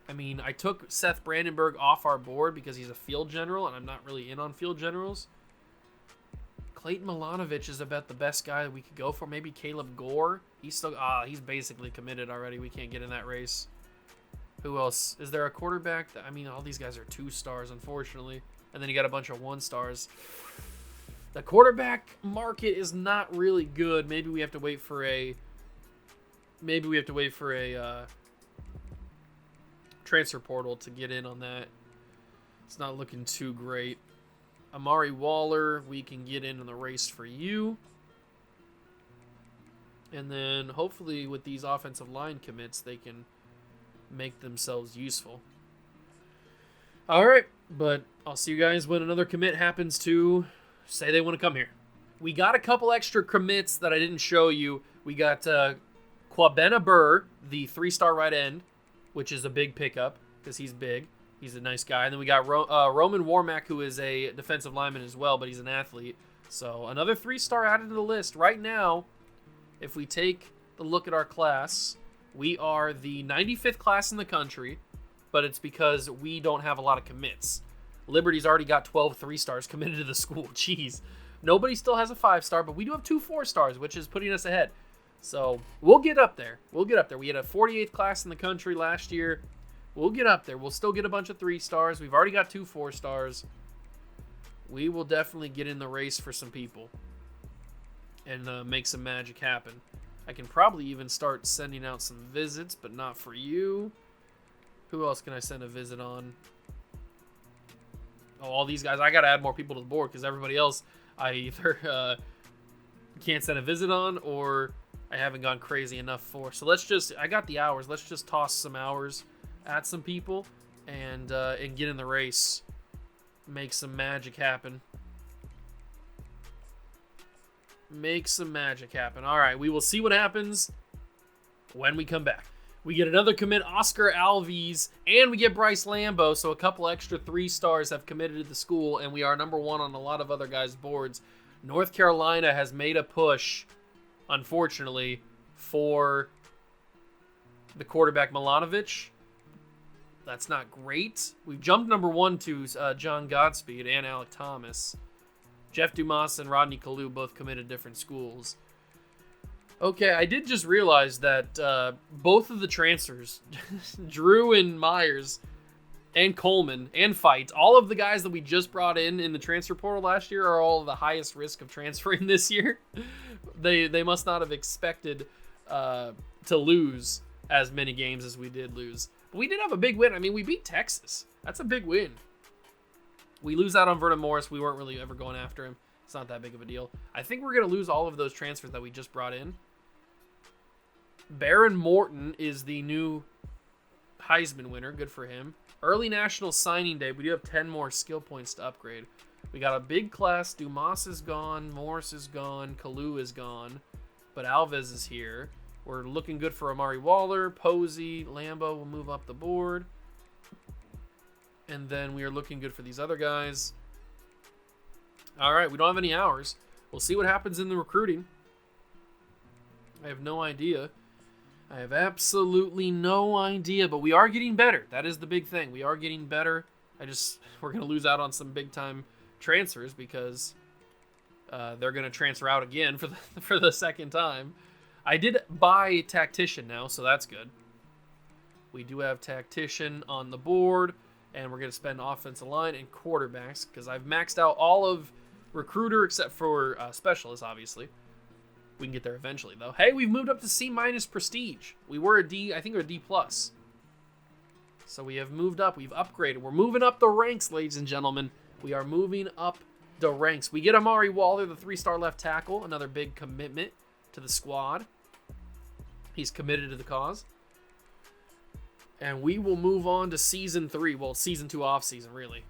I mean, I took Seth Brandenburg off our board because he's a field general, and I'm not really in on field generals. Clayton Milanovic is about the best guy that we could go for. Maybe Caleb Gore. He's basically committed already. We can't get in that race. Who else? Is there a quarterback? I mean, all these guys are 2-stars, unfortunately. And then you got a bunch of 1-stars. The quarterback market is not really good. Maybe we have to wait for a transfer portal to get in on that. It's not looking too great. Amari Waller, we can get in the race for you. And then hopefully with these offensive line commits, they can make themselves useful. All right, but I'll see you guys when another commit happens to say they want to come here. We got a couple extra commits that I didn't show you. We got Kwabena Burr, the 3-star right end, which is a big pickup because he's big. He's a nice guy. And then we got Roman Warmack, who is a defensive lineman as well, but he's an athlete. So another 3-star added to the list. Right now, if we take a look at our class, we are the 95th class in the country, but it's because we don't have a lot of commits. Liberty's already got 12 3-stars committed to the school. Jeez. Nobody still has a 5-star, but we do have 2 4-stars, which is putting us ahead. So we'll get up there. We'll get up there. We had a 48th class in the country last year. We'll get up there. We'll still get a bunch of 3-stars. We've already got 2 4-stars. We will definitely get in the race for some people and make some magic happen. I can probably even start sending out some visits, but not for you. Who else can I send a visit on? Oh, all these guys. I got to add more people to the board because everybody else I either can't send a visit on or I haven't gone crazy enough for. So let's just, I got the hours. Let's just toss some hours at some people and get in the race. Make some magic happen. Make some magic happen. All right, we will see what happens when we come back. We get another commit, Oscar Alves, and we get Bryce Lambo, so a couple extra 3-stars have committed to the school, and we are number 1 on a lot of other guys' boards. North Carolina has made a push, unfortunately, for the quarterback Milanovic. That's not great. We've jumped number 1 to John Godspeed and Alec Thomas. Jeff Dumas and Rodney Kalu both committed different schools. Okay, I did just realize that both of the transfers, Drew and Myers, and Coleman, and Fight, all of the guys that we just brought in the transfer portal last year are all the highest risk of transferring this year. They must not have expected to lose as many games as we did lose. But we did have a big win. I mean, we beat Texas. That's a big win. We lose out on Vernon Morris. We weren't really ever going after him. It's not that big of a deal. I think we're going to lose all of those transfers that we just brought in. Baron Morton is the new Heisman winner. Good for him. Early National Signing Day. We do have 10 more skill points to upgrade. We got a big class. Dumas is gone. Morris is gone. Kalu is gone. But Alves is here. We're looking good for Amari Waller. Posey. Lambo will move up the board. And then we are looking good for these other guys. All right, we don't have any hours. We'll see what happens in the recruiting. I have no idea. I have absolutely no idea, but we are getting better. That is the big thing. We are getting better. We're going to lose out on some big-time transfers because they're going to transfer out again for the second time. I did buy Tactician now, so that's good. We do have Tactician on the board, and we're going to spend offensive line and quarterbacks because I've maxed out all of Recruiter except for Specialist, obviously. We can get there eventually, though. Hey, we've moved up to C- Prestige. We were a D, I think we're a D+. So we have moved up. We've upgraded. We're moving up the ranks, ladies and gentlemen. We are moving up the ranks. We get Amari Waller, the 3-star left tackle. Another big commitment to the squad. He's committed to the cause. And we will move on to Season 3. Well, Season 2 off-season, really.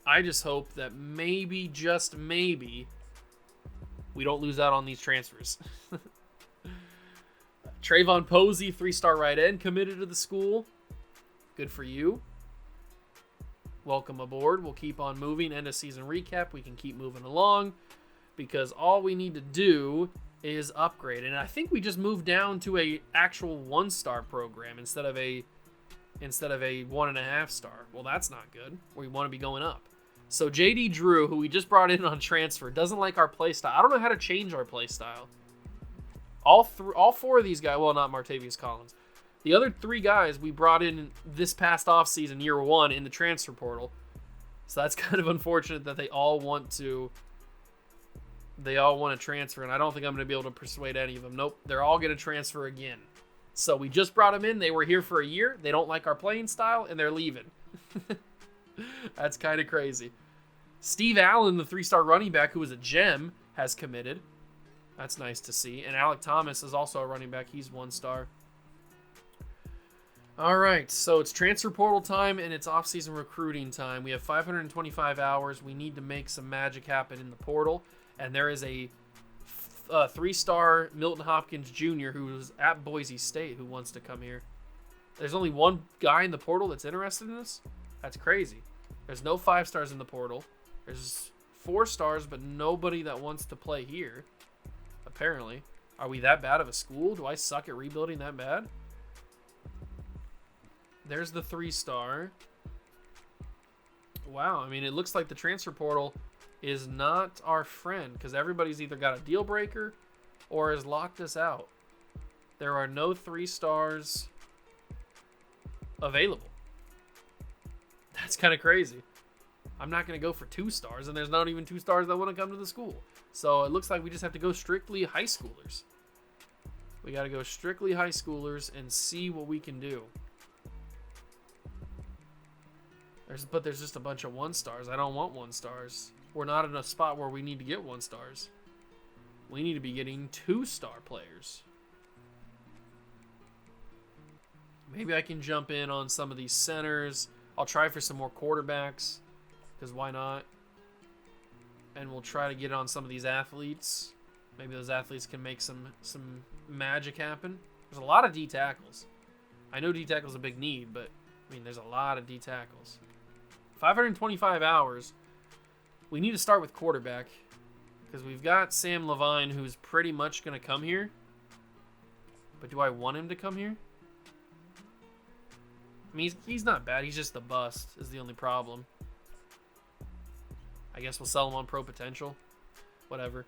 I just hope that maybe, just maybe, we don't lose out on these transfers. Trayvon Posey, 3-star right end, committed to the school. Good for you. Welcome aboard. We'll keep on moving. End of season recap. We can keep moving along because all we need to do is upgrade. And I think we just moved down to a actual 1-star program instead of a 1.5-star. Well, that's not good. We want to be going up. So JD Drew, who we just brought in on transfer, doesn't like our play style. I don't know how to change our play style. All 4 of these guys, well, not Martavius Collins. The other 3 guys we brought in this past offseason, year 1, in the transfer portal. So that's kind of unfortunate that they all want to transfer, and I don't think I'm going to be able to persuade any of them. Nope, they're all going to transfer again. So we just brought them in. They were here for a year. They don't like our playing style, and they're leaving. That's kind of crazy. Steve Allen, the 3-star running back who was a gem, has committed. That's nice to see. And Alec Thomas is also a running back. He's 1-star. All right, so it's transfer portal time and it's off-season recruiting time. We have 525 hours. We need to make some magic happen in the portal. And there is a 3-star Milton Hopkins Jr. who's at Boise State who wants to come here. There's only one guy in the portal that's interested in this? That's crazy. There's no 5 stars in the portal. There's 4 stars, but nobody that wants to play here, apparently. Are we that bad of a school? Do I suck at rebuilding that bad? There's the 3-star. Wow, I mean, it looks like the transfer portal is not our friend because everybody's either got a deal breaker or has locked us out. There are no 3 stars available. That's kind of crazy. I'm not going to go for 2 stars, and there's not even 2 stars that want to come to the school. So it looks like we just have to go strictly high schoolers. We got to go strictly high schoolers and see what we can do. But there's just a bunch of 1 stars. I don't want 1 stars. We're not in a spot where we need to get 1 stars. We need to be getting 2-star players. Maybe I can jump in on some of these centers. I'll try for some more quarterbacks, because why not? And we'll try to get on some of these athletes. Maybe those athletes can make some magic happen. There's a lot of D tackles. I know D tackle's a big need, but I mean, there's a lot of D tackles. 525 hours. We need to start with quarterback because we've got Sam Levine, who's pretty much going to come here. But do I want him to come here? I mean, he's not bad. He's just the bust is the only problem. I guess we'll sell him on pro potential. Whatever.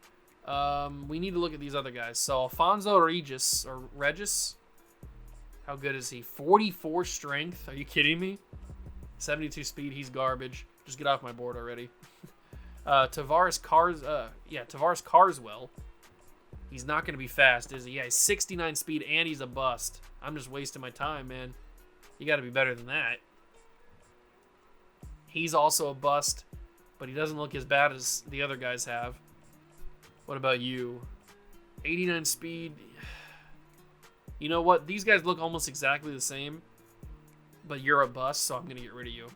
We need to look at these other guys. So Alfonso Regis, how good is he? 44 strength. Are you kidding me? 72 speed. He's garbage. Just get off my board already. Tavares Carswell. He's not going to be fast, is he? Yeah, he's 69 speed and he's a bust. I'm just wasting my time, man. You got to be better than that. He's also a bust, but he doesn't look as bad as the other guys have. What about you? 89 speed. You know what? These guys look almost exactly the same, but you're a bust, so I'm going to get rid of you.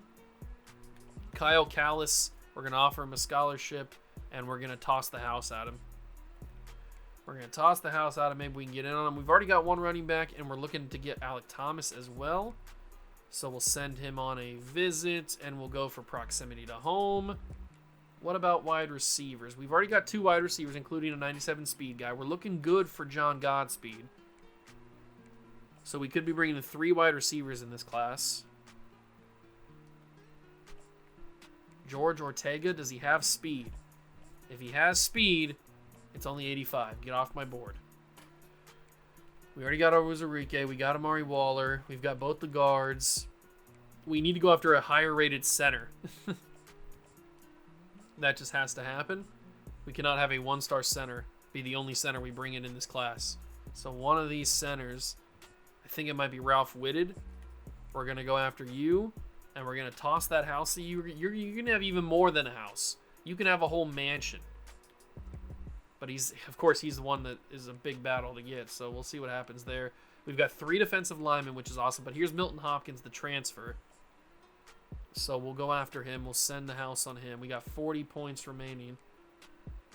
Kyle Callis, we're going to offer him a scholarship, and we're going to toss the house at him. Maybe we can get in on him. We've already got 1 running back, and we're looking to get Alec Thomas as well. So we'll send him on a visit, and we'll go for proximity to home. What about wide receivers? We've already got 2 wide receivers, including a 97 speed guy. We're looking good for John Godspeed. So we could be bringing in 3 wide receivers in this class. George Ortega, does he have speed? If he has speed, it's only 85. Get off my board. We already got Ozarike. We got Amari Waller. We've got both the guards. We need to go after a higher rated center. That just has to happen. We cannot have a 1-star center be the only center we bring in this class. So one of these centers, I think it might be Ralph Whitted. We're going to go after you, and we're going to toss that house. So you're going to have even more than a house. You can have a whole mansion. But of course, he's the one that is a big battle to get, so we'll see what happens there. We've got 3 defensive linemen, which is awesome, but here's Milton Hopkins, the transfer. So we'll go after him. We'll send the house on him. We got 40 points remaining.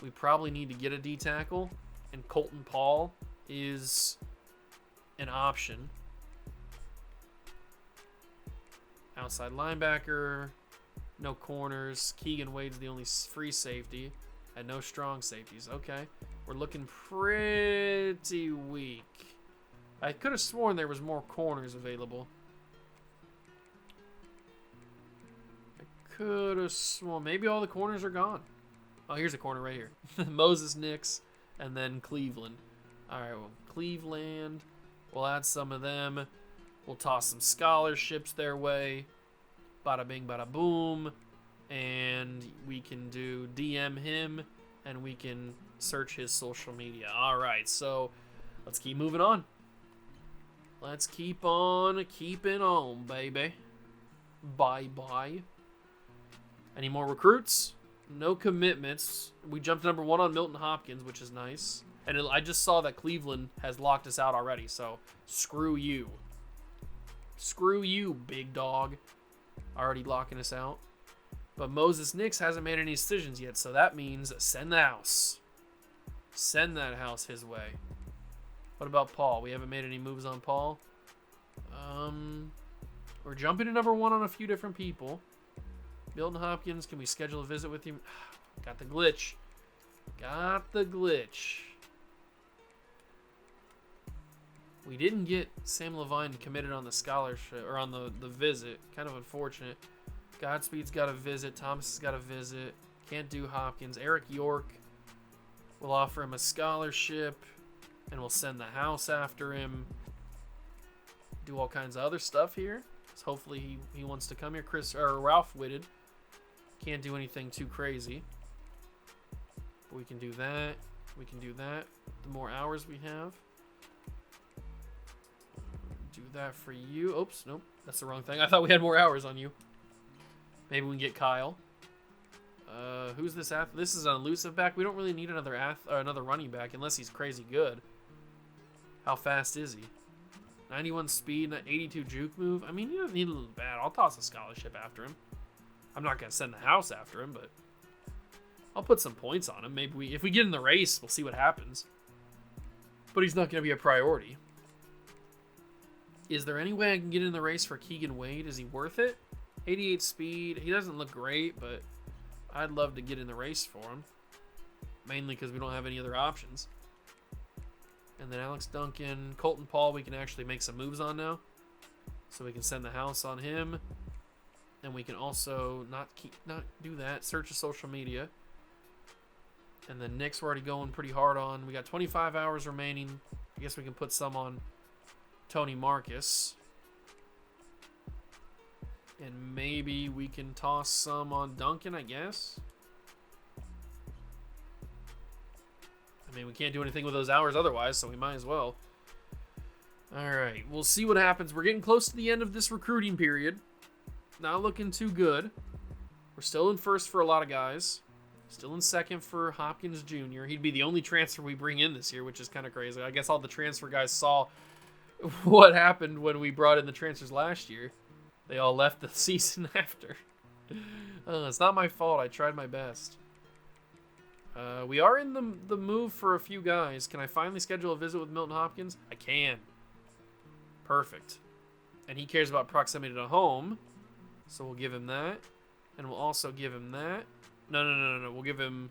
We probably need to get a D tackle, and Colton Paul is an option. Outside linebacker, no corners. Keegan Wade's the only free safety. And no strong safeties. Okay. We're looking pretty weak. I could have sworn there was more corners available. I could have sworn. Maybe all the corners are gone. Oh, here's a corner right here. Moses Nix and then Cleveland. All right, well, Cleveland. We'll add some of them. We'll toss some scholarships their way. Bada bing, bada boom. And we can do DM him, and we can search his social media. All right, so let's keep moving on. Let's keep on keeping on, baby. Bye-bye. Any more recruits? No commitments. We jumped to number 1 on Milton Hopkins, which is nice. And I just saw that Cleveland has locked us out already, so screw you. Screw you, big dog. Already locking us out. But Moses Nix hasn't made any decisions yet, so that means send the house. Send that house his way. What about Paul? We haven't made any moves on Paul. We're jumping to number 1 on a few different people. Milton Hopkins, can we schedule a visit with you? Got the glitch. Got the glitch. We didn't get Sam Levine committed on the scholarship, or on the visit. Kind of unfortunate. Godspeed's got a visit. Thomas has got a visit. Can't do Hopkins. Eric York. We'll offer him a scholarship. And we'll send the house after him. Do all kinds of other stuff here. So hopefully he wants to come here. Ralph Whitted. Can't do anything too crazy. But we can do that. We can do that. The more hours we have. Do that for you. Oops, nope. That's the wrong thing. I thought we had more hours on you. Maybe we can get Kyle. Who's this athlete? This is an elusive back. We don't really need another running back unless he's crazy good. How fast is he? 91 speed, 82 juke move. I mean, he doesn't need a little bad. I'll toss a scholarship after him. I'm not going to send the house after him, but I'll put some points on him. Maybe if we get in the race, we'll see what happens. But he's not going to be a priority. Is there any way I can get in the race for Keegan Wade? Is he worth it? 88 speed. He doesn't look great, but I'd love to get in the race for him. Mainly because we don't have any other options. And then Alex Duncan, Colton Paul, we can actually make some moves on now. So we can send the house on him. And we can also not do that. Search of social media. And then Nick's we're already going pretty hard on. We got 25 hours remaining. I guess we can put some on Tony Marcus. And maybe we can toss some on Duncan, I guess. I mean, we can't do anything with those hours otherwise, so we might as well. All right, we'll see what happens. We're getting close to the end of this recruiting period. Not looking too good. We're still in first for a lot of guys. Still in second for Hopkins Jr. He'd be the only transfer we bring in this year, which is kind of crazy. I guess all the transfer guys saw what happened when we brought in the transfers last year. They all left the season after. It's not my fault. I tried my best. We are in the move for a few guys. Can I finally schedule a visit with Milton Hopkins? I can. Perfect. And he cares about proximity to home. So we'll give him that. And we'll also give him that. No. We'll give him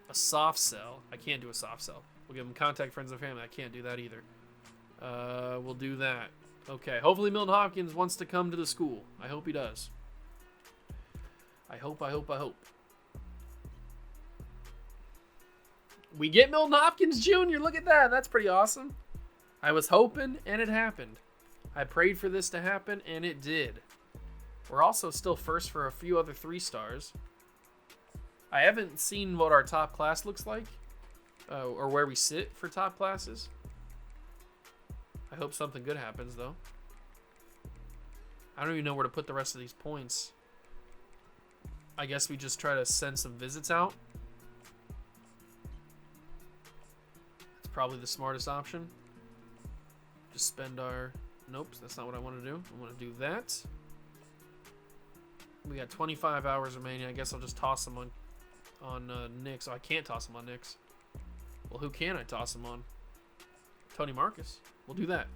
a soft sell. I can't do a soft sell. We'll give him contact friends and family. I can't do that either. We'll do that. Okay. Hopefully Milton Hopkins wants to come to the school. I hope he does. I hope. We get Milton Hopkins Jr. Look at that. That's pretty awesome. I was hoping, and it happened. I prayed for this to happen, and it did. We're also still first for a few other 3-stars. I haven't seen what our top class looks like, or where we sit for top classes. I hope something good happens, though. I don't even know where to put the rest of these points. I guess we just try to send some visits out. Probably the smartest option. Just spend our... Nope, that's not what I want to do. I want to do that. We got 25 hours remaining. I guess I'll just toss them on Nix. Oh, I can't toss them on Nix. Well, who can I toss them on? Tony Marcus. We'll do that.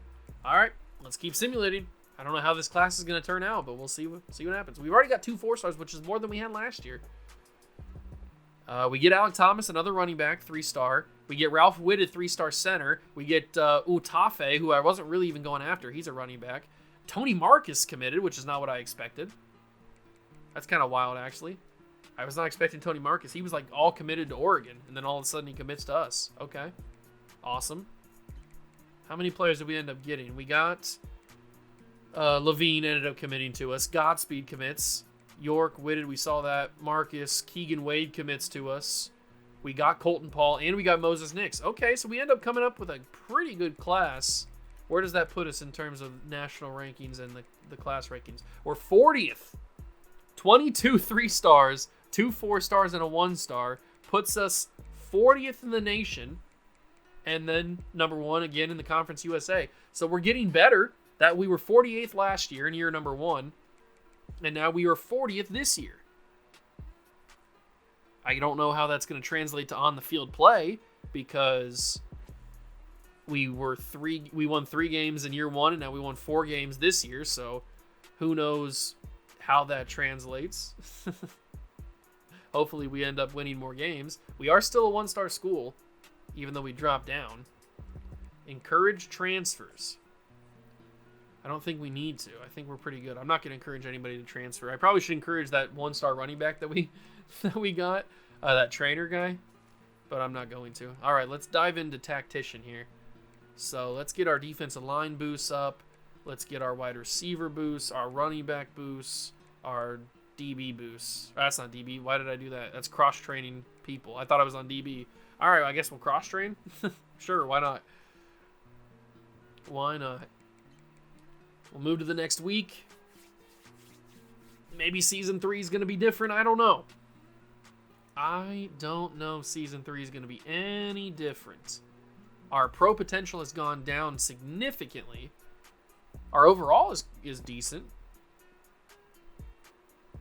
All right, let's keep simulating. I don't know how this class is going to turn out, but we'll see what happens. We've already got 2 4-stars, which is more than we had last year. We get Alec Thomas, another running back, 3-star. We get Ralph Whitted, 3-star center. We get UTEP, who I wasn't really even going after. He's a running back. Tony Marcus committed, which is not what I expected. That's kind of wild, actually. I was not expecting Tony Marcus. He was like all committed to Oregon, and then all of a sudden he commits to us. Okay. Awesome. How many players did we end up getting? We got Levine ended up committing to us. Godspeed commits. York, Whitted, we saw that. Marcus, Keegan Wade commits to us. We got Colton Paul, and we got Moses Nix. Okay, so we end up coming up with a pretty good class. Where does that put us in terms of national rankings and the class rankings? We're 40th. 22 3-stars, 2 4-stars, and a 1-star puts us 40th in the nation, and then number 1 again in the Conference USA. So we're getting better. That we were 48th last year in year number 1, and now we are 40th this year. I don't know how that's going to translate to on-the-field play, because we won 3 games in year 1, and now we won 4 games this year. So who knows how that translates. Hopefully we end up winning more games. We are still a 1-star school, even though we dropped down. Encourage transfers. I don't think we need to. I think we're pretty good. I'm not going to encourage anybody to transfer. I probably should encourage that 1-star running back that we got, that trainer guy, but I'm not going to. All right, let's dive into tactician here. So let's get our defensive line boosts up. Let's get our wide receiver boosts, our running back boosts, our DB boosts. That's not DB. Why did I do that? That's cross-training people. I thought I was on DB. All right, I guess we'll cross-train. Sure, why not? Why not? We'll move to the next week. Maybe Season 3 is going to be different. I don't know. I don't know if Season 3 is going to be any different. Our pro potential has gone down significantly. Our overall is decent.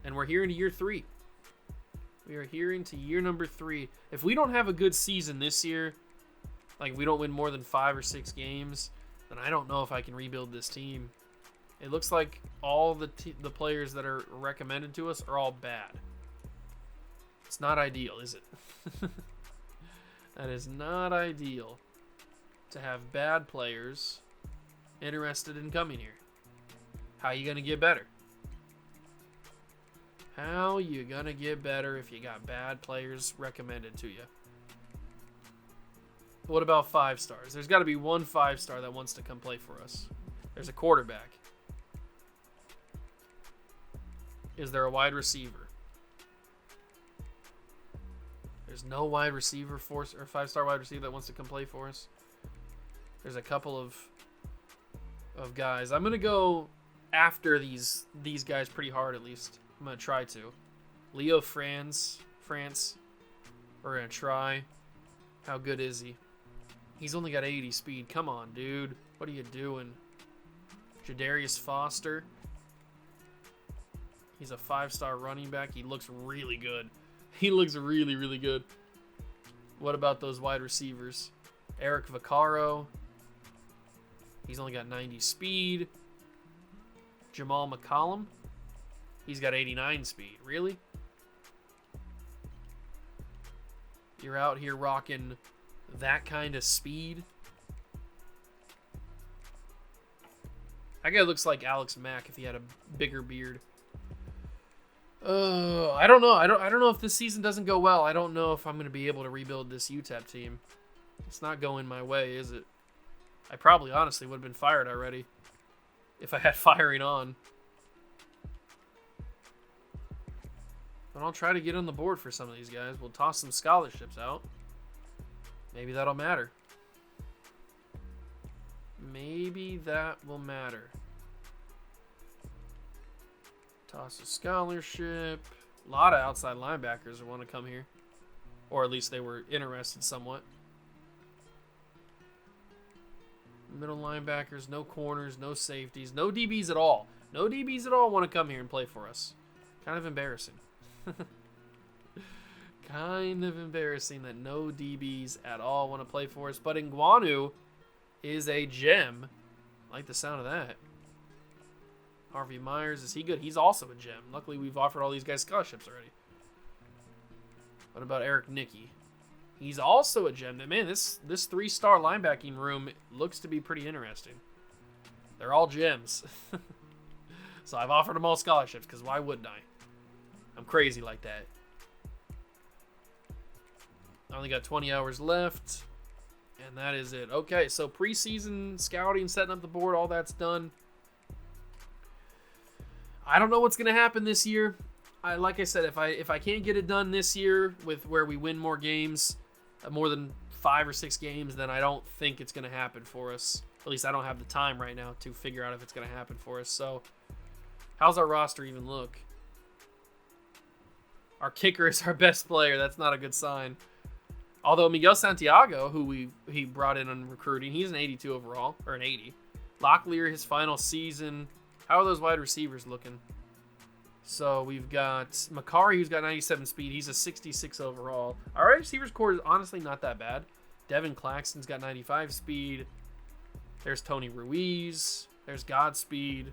And we're here into year 3. We are here into year number 3. If we don't have a good season this year, like if we don't win more than 5 or 6 games, then I don't know if I can rebuild this team. It looks like all the players that are recommended to us are all bad. It's not ideal, is it? That is not ideal to have bad players interested in coming here. How are you going to get better? How you going to get better if you got bad players recommended to you? What about 5-stars? There's got to be one 5-star that wants to come play for us. There's a quarterback. Is there a wide receiver? There's no wide receiver or 5-star wide receiver that wants to come play for us. There's a couple of guys. I'm gonna go after these guys pretty hard at least. I'm gonna try to. Leo France. We're gonna try. How good is he? He's only got 80 speed. Come on, dude. What are you doing? Jadarius Foster. He's a 5-star running back. He looks really good. He looks really, really good. What about those wide receivers? Eric Vaccaro. He's only got 90 speed. Jamal McCollum. He's got 89 speed. Really? You're out here rocking that kind of speed? That guy looks like Alex Mack if he had a bigger beard. I don't know. I don't know if this season doesn't go well. I don't know if I'm going to be able to rebuild this UTEP team. It's not going my way, is it? I probably honestly would have been fired already if I had firing on. But I'll try to get on the board for some of these guys. We'll toss some scholarships out. Maybe that'll matter. Maybe that will matter. Toss a scholarship. A lot of outside linebackers want to come here. Or at least they were interested somewhat. Middle linebackers, no corners, no safeties, no DBs at all. No DBs at all want to come here and play for us. Kind of embarrassing. Kind of embarrassing that no DBs at all want to play for us. But Nguanu is a gem. I like the sound of that. Harvey Myers, is he good? He's also a gem. Luckily, we've offered all these guys scholarships already. What about Eric Nicky? He's also a gem. Man, this 3-star linebacking room looks to be pretty interesting. They're all gems. So I've offered them all scholarships, because why wouldn't I? I'm crazy like that. I only got 20 hours left, and that is it. Okay, so preseason scouting, setting up the board, all that's done. I don't know what's going to happen this year. Like I said, if I can't get it done this year with where we win more games, more than 5 or 6 games, then I don't think it's going to happen for us. At least I don't have the time right now to figure out if it's going to happen for us. So how's our roster even look? Our kicker is our best player. That's not a good sign. Although Miguel Santiago, who he brought in on recruiting, he's an 82 overall, or an 80. Locklear, his final season. How are those wide receivers looking? So we've got Makari, who's got 97 speed. He's a 66 overall. Our receivers core is honestly not that bad. Devin Claxton's got 95 speed. There's Tony Ruiz. There's Godspeed.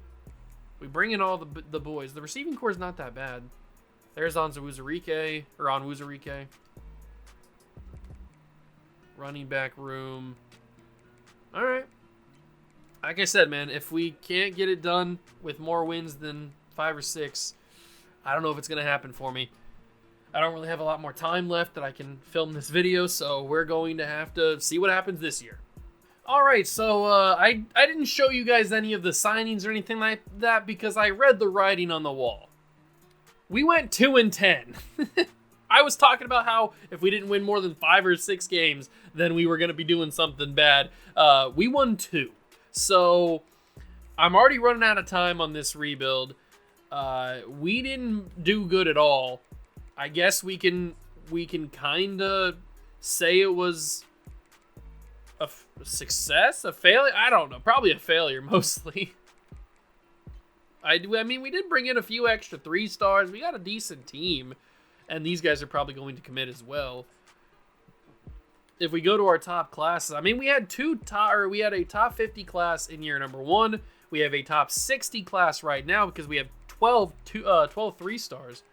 We bring in all the boys. The receiving core is not that bad. There's Onwuzurike. Running back room. All right. Like I said, man, if we can't get it done with more wins than 5 or 6, I don't know if it's going to happen for me. I don't really have a lot more time left that I can film this video, so we're going to have to see what happens this year. All right, so I didn't show you guys any of the signings or anything like that because I read the writing on the wall. We went 2-10. I was talking about how if we didn't win more than 5 or 6 games, then we were going to be doing something bad. We won 2. So I'm already running out of time on this rebuild. We didn't do good at all. I guess we can kind of say it was a success, a failure. I don't know. Probably a failure mostly. I mean, we did bring in a few extra 3-stars. We got a decent team, and these guys are probably going to commit as well. If we go to our top classes, I mean, we had a top 50 class in year number 1. We have a top 60 class right now because we have 12 3-stars.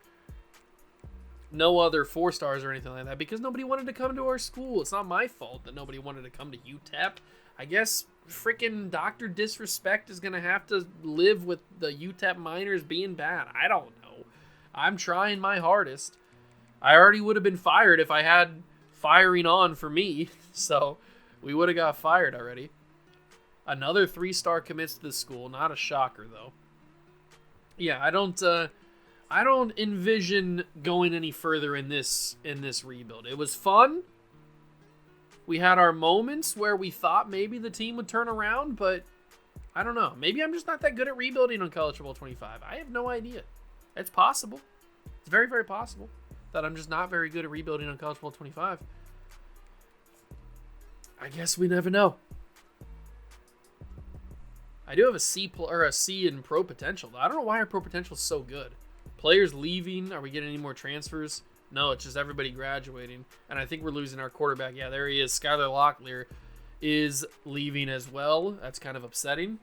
No other 4-stars or anything like that because nobody wanted to come to our school. It's not my fault that nobody wanted to come to UTEP. I guess freaking Dr. Disrespect is going to have to live with the UTEP minors being bad. I don't know. I'm trying my hardest. I already would have been fired if I had firing on for me. So we would have got fired already. Another 3-star commits to the school. Not a shocker, though. Yeah, I don't envision going any further in this rebuild. It was fun. We had our moments where we thought maybe the team would turn around, but I don't know. Maybe I'm just not that good at rebuilding on College Football 25. I have no idea. It's possible. It's very, very possible that I'm just not very good at rebuilding on College Football 25. I guess we never know. I do have a C in Pro Potential. I don't know why our Pro Potential is so good. Players leaving. Are we getting any more transfers? No, it's just everybody graduating. And I think we're losing our quarterback. Yeah, there he is. Skylar Locklear is leaving as well. That's kind of upsetting.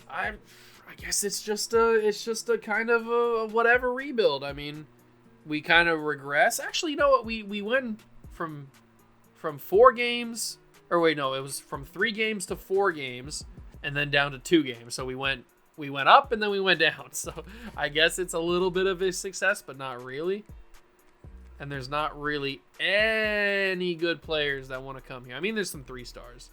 I guess it's just a kind of a whatever rebuild. I mean, we kind of regress. Actually, you know what? We went from 4 games, or wait, no, it was from 3 games to 4 games, and then down to 2 games. So we went up and then we went down. So I guess it's a little bit of a success, but not really. And there's not really any good players that want to come here. I mean, there's some 3-stars.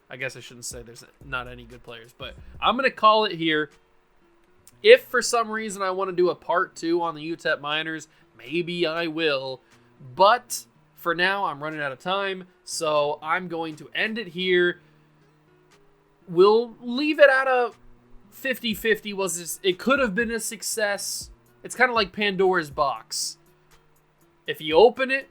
I guess I shouldn't say there's not any good players, but I'm going to call it here. If for some reason I want to do a part 2 on the UTEP minors, maybe I will. But for now, I'm running out of time, so I'm going to end it here. We'll leave it at a 50-50. It could have been a success. It's kind of like Pandora's box. If you open it,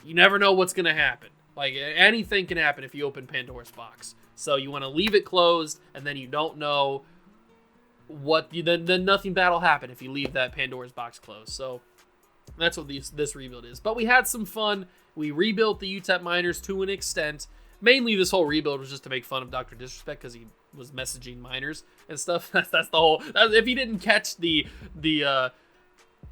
you never know what's going to happen. Like, anything can happen if you open Pandora's box. So you want to leave it closed, and then you don't know then nothing bad will happen if you leave that Pandora's box closed. So that's what this rebuild is. But we had some fun. We rebuilt the UTEP minors to an extent. Mainly, this whole rebuild was just to make fun of Dr. Disrespect because he was messaging minors and stuff. That's the whole. If you didn't catch the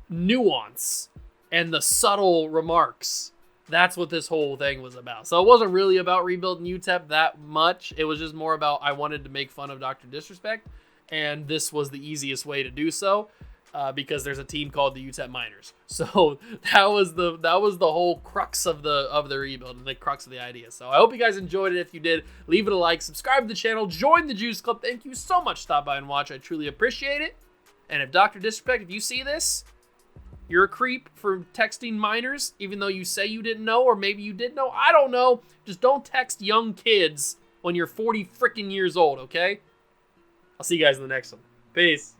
nuance and the subtle remarks, that's what this whole thing was about. So it wasn't really about rebuilding UTEP that much. It was just more about I wanted to make fun of Dr. Disrespect, and this was the easiest way to do so. Because there's a team called the UTEP Miners. So that was the whole crux of the rebuild and the crux of the idea. So I hope you guys enjoyed it. If you did, leave it a like, subscribe to the channel, join the Juice Club. Thank you so much for stopping by and watch. I truly appreciate it. And if Dr. Disrespect, if you see this, You're a creep for texting minors, even though you say you didn't know, or maybe you did know. I don't know. Just don't text young kids when you're 40 freaking years old, okay? I'll see you guys in the next one. Peace.